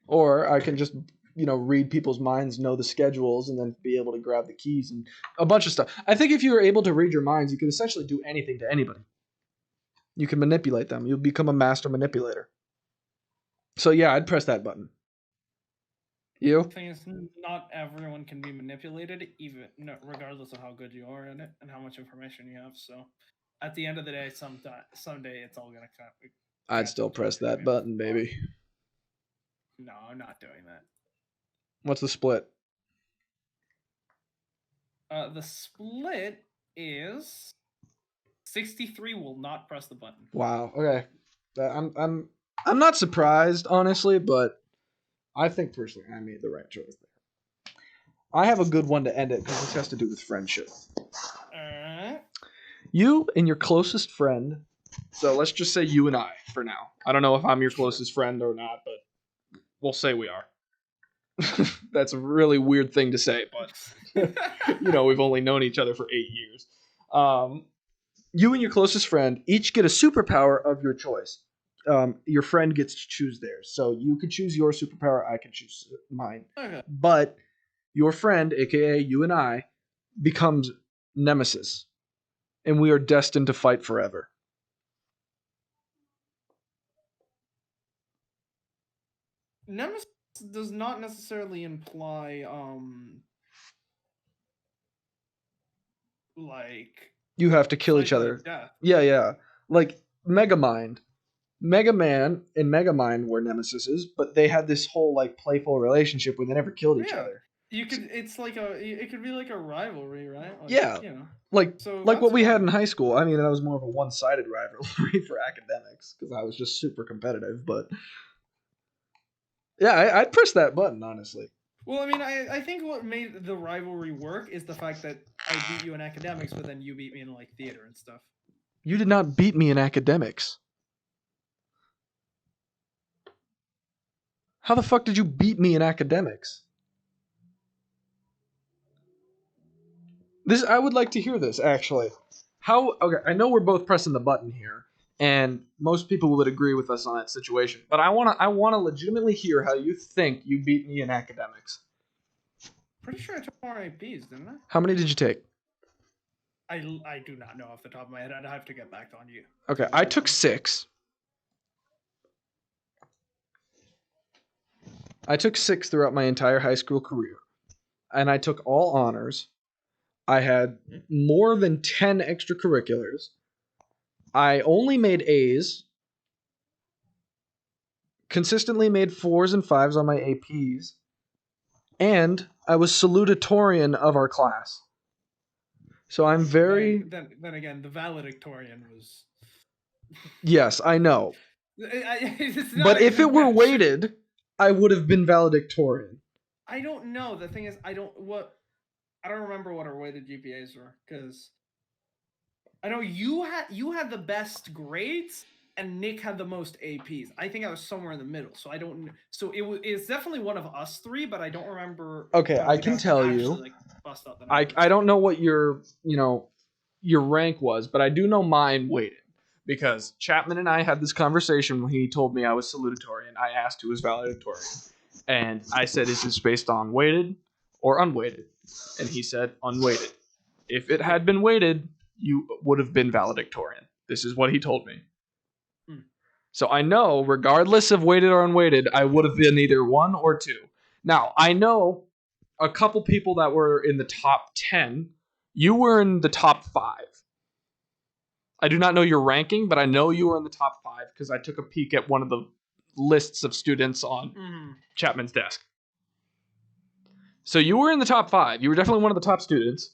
Or I can just, read people's minds, know the schedules, and then be able to grab the keys and a bunch of stuff. I think if you were able to read your minds, you could essentially do anything to anybody. You can manipulate them. You'll become a master manipulator. So yeah, I'd press that button. You? The thing is, not everyone can be manipulated, regardless of how good you are in it and how much information you have. So, at the end of the day, someday it's all gonna come. I'd still press that button, baby. No, I'm not doing that. What's the split? The split is 63 will not press the button. Wow. Okay. I'm not surprised, honestly, but I think personally I made the right choice there. I have a good one to end it because this has to do with friendship. You and your closest friend. So let's just say you and I for now. I don't know if I'm your closest friend or not, but we'll say we are. That's a really weird thing to say, but we've only known each other for 8 years. You and your closest friend each get a superpower of your choice. Your friend gets to choose theirs. So you could choose your superpower, I can choose mine. Okay. But your friend, aka you and I, becomes nemesis. And we are destined to fight forever. Nemesis does not necessarily imply like you have to kill each other. Death. Yeah. Like Megamind. Mega Man and Megamind were nemesises, but they had this whole like playful relationship where they never killed each other. It could be like a rivalry, right? Like, yeah. Like what we had in high school. I mean, that was more of a one-sided rivalry for academics because I was just super competitive, but yeah, I'd press that button, honestly. Well, I mean, I think what made the rivalry work is the fact that I beat you in academics, but then you beat me in like theater and stuff. You did not beat me in academics. How the fuck did you beat me in academics? I would like to hear this, actually. Okay, I know we're both pressing the button here, and most people would agree with us on that situation, but I wanna legitimately hear how you think you beat me in academics. Pretty sure I took more APs, didn't I? How many did you take? I do not know off the top of my head. I'd have to get back on you. Okay, I took 6. I took 6 throughout my entire high school career, and I took all honors. I had more than 10 extracurriculars. I only made A's, consistently made 4s and 5s on my APs, and I was salutatorian of our class. So I'm very... Then again, the valedictorian was... Yes, I know. But if it were weighted, I would have been valedictorian. I don't know. The thing is, I don't remember what our weighted GPAs were, because I know you had the best grades and Nick had the most APs. I think I was somewhere in the middle, so I don't. So it's definitely one of us 3, but I don't remember. Okay, I can tell you. I don't know what your rank was, but I do know mine weighted because Chapman and I had this conversation when he told me I was salutatorian. I asked who was valedictorian, and I said, "Is this based on weighted or unweighted?" And he said, "Unweighted. If it had been weighted, you would have been valedictorian." This is what he told me. So I know, regardless of weighted or unweighted, I would have been either 1 or 2. Now, I know a couple people that were in the top 10. You were in the top 5. I do not know your ranking, but I know you were in the top 5 because I took a peek at one of the lists of students on Chapman's desk. So you were in the top 5. You were definitely one of the top students,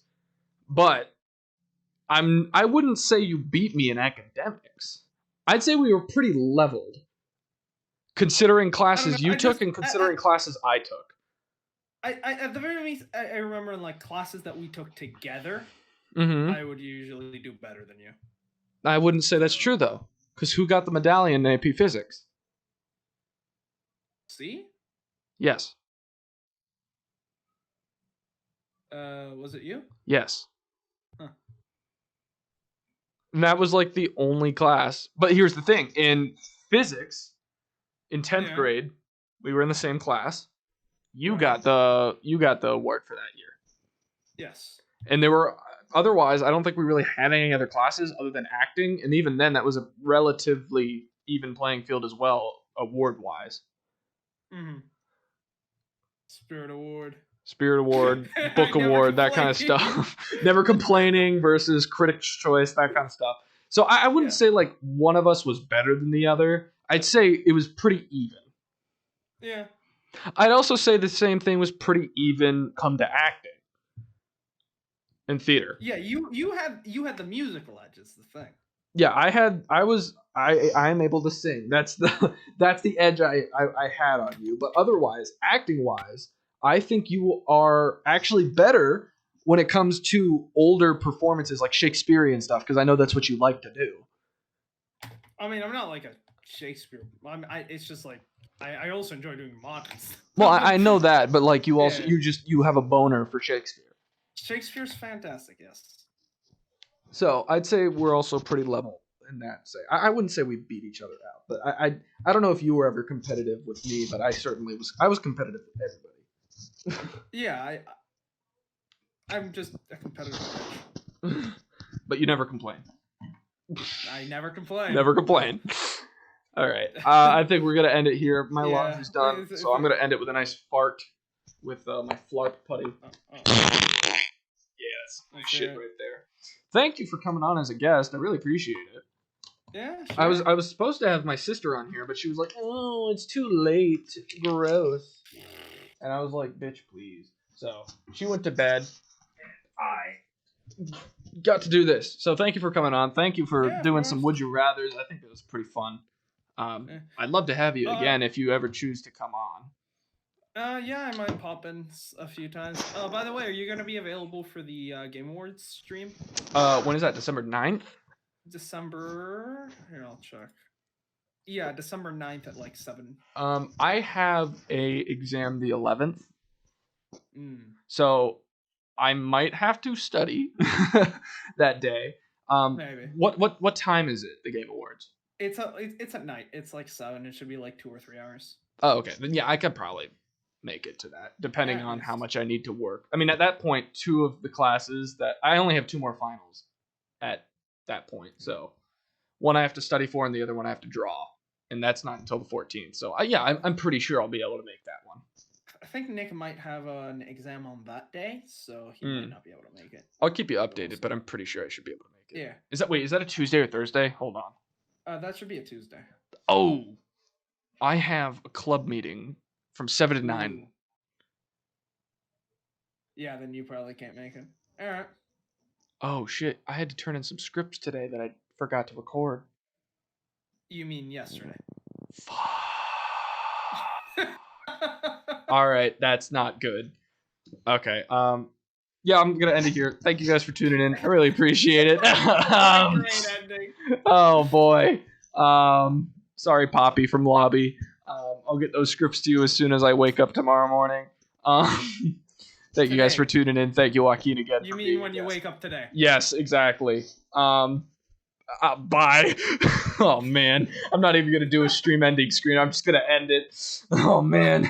but I wouldn't say you beat me in academics. I'd say we were pretty leveled, considering classes you took and considering classes I took. At the very least, I remember in like classes that we took together, I would usually do better than you. I wouldn't say that's true though, because who got the medallion in AP Physics? See? Yes. Was it you? Yes. And that was like the only class. But here's the thing: in physics, in 10th Yeah. grade, we were in the same class. You Right. got the award for that year. Yes. And there were otherwise, I don't think we really had any other classes other than acting, and even then, that was a relatively even playing field as well, award wise. Mm-hmm. Spirit Award. Spirit Award, Book I never Award, that kind of complained. stuff. Never complaining versus Critics' Choice, that kind of stuff. So I wouldn't Yeah. say like one of us was better than the other. I'd say it was pretty even. Yeah. I'd also say the same thing was pretty even come to acting and theater. Yeah. You had the musical edge. Is the thing. Yeah, I'm able to sing. That's the edge I had on you. But otherwise, acting wise, I think you are actually better when it comes to older performances like Shakespearean stuff, because I know that's what you like to do. I mean, I'm not like a Shakespeare. It's just like I also enjoy doing modern stuff. Well, I know that, but like you also Yeah. you have a boner for Shakespeare. Shakespeare's fantastic. Yes. So I'd say we're also pretty level in that. Say I wouldn't say we beat each other out, but I don't know if you were ever competitive with me, but I certainly was. I was competitive with everybody. Yeah. I'm just a competitive bitch. But you never complain. I never complain. Never complain. All right. I think we're gonna end it here. My Yeah. laundry's done, so I'm gonna end it with a nice fart with my flarp putty. Yes, nice shit right there. Thank you for coming on as a guest. I really appreciate it. Yeah. Sure. I was supposed to have my sister on here, but she was like, "Oh, it's too late. Gross." And I was like, "Bitch, please." So she went to bed. I got to do this. So thank you for coming on. Thank you for Yeah, doing of some course. Would You Rathers. I think it was pretty fun. Yeah. I'd love to have you again if you ever choose to come on. Yeah, I might pop in a few times. By the way, are you gonna be available for the Game Awards stream? When is that? December 9th? December. Here, I'll check. Yeah, December 9th at like 7. I have a exam the 11th, Mm. so I might have to study that day. Maybe. What time is it? The Game Awards. It's at night. It's like 7. It should be like 2 or 3 hours. Oh, okay. Then yeah, I could probably make it to that, depending Yeah, on nice. how much I need to work. I mean, at that point, 2 of the classes that I only have 2 more finals at that point. So one I have to study for, and the other one I have to draw, and that's not until the 14th. So yeah, I'm pretty sure I'll be able to make that one. I think Nick might have an exam on that day, so he might not be able to make it. I'll keep you updated, but I'm pretty sure I should be able to make it. Yeah. Is that a Tuesday or Thursday? Hold on. That should be a Tuesday. Oh, I have a club meeting from 7 to 9. Ooh. Yeah, then you probably can't make it. All right. Oh shit! I had to turn in some scripts today that I forgot to record. You mean yesterday? Fuck. All right, that's not good. Okay. Yeah, I'm gonna end it here. Thank you guys for tuning in. I really appreciate it. Great ending. Oh boy. Sorry, Poppy from Lobby. I'll get those scripts to you as soon as I wake up tomorrow morning. Thank you guys for tuning in. Thank you, Joaquin, again. You mean when you wake up today? Yes, exactly. Bye. Oh man, I'm not even gonna do a stream ending screen. I'm just gonna end it. Oh man.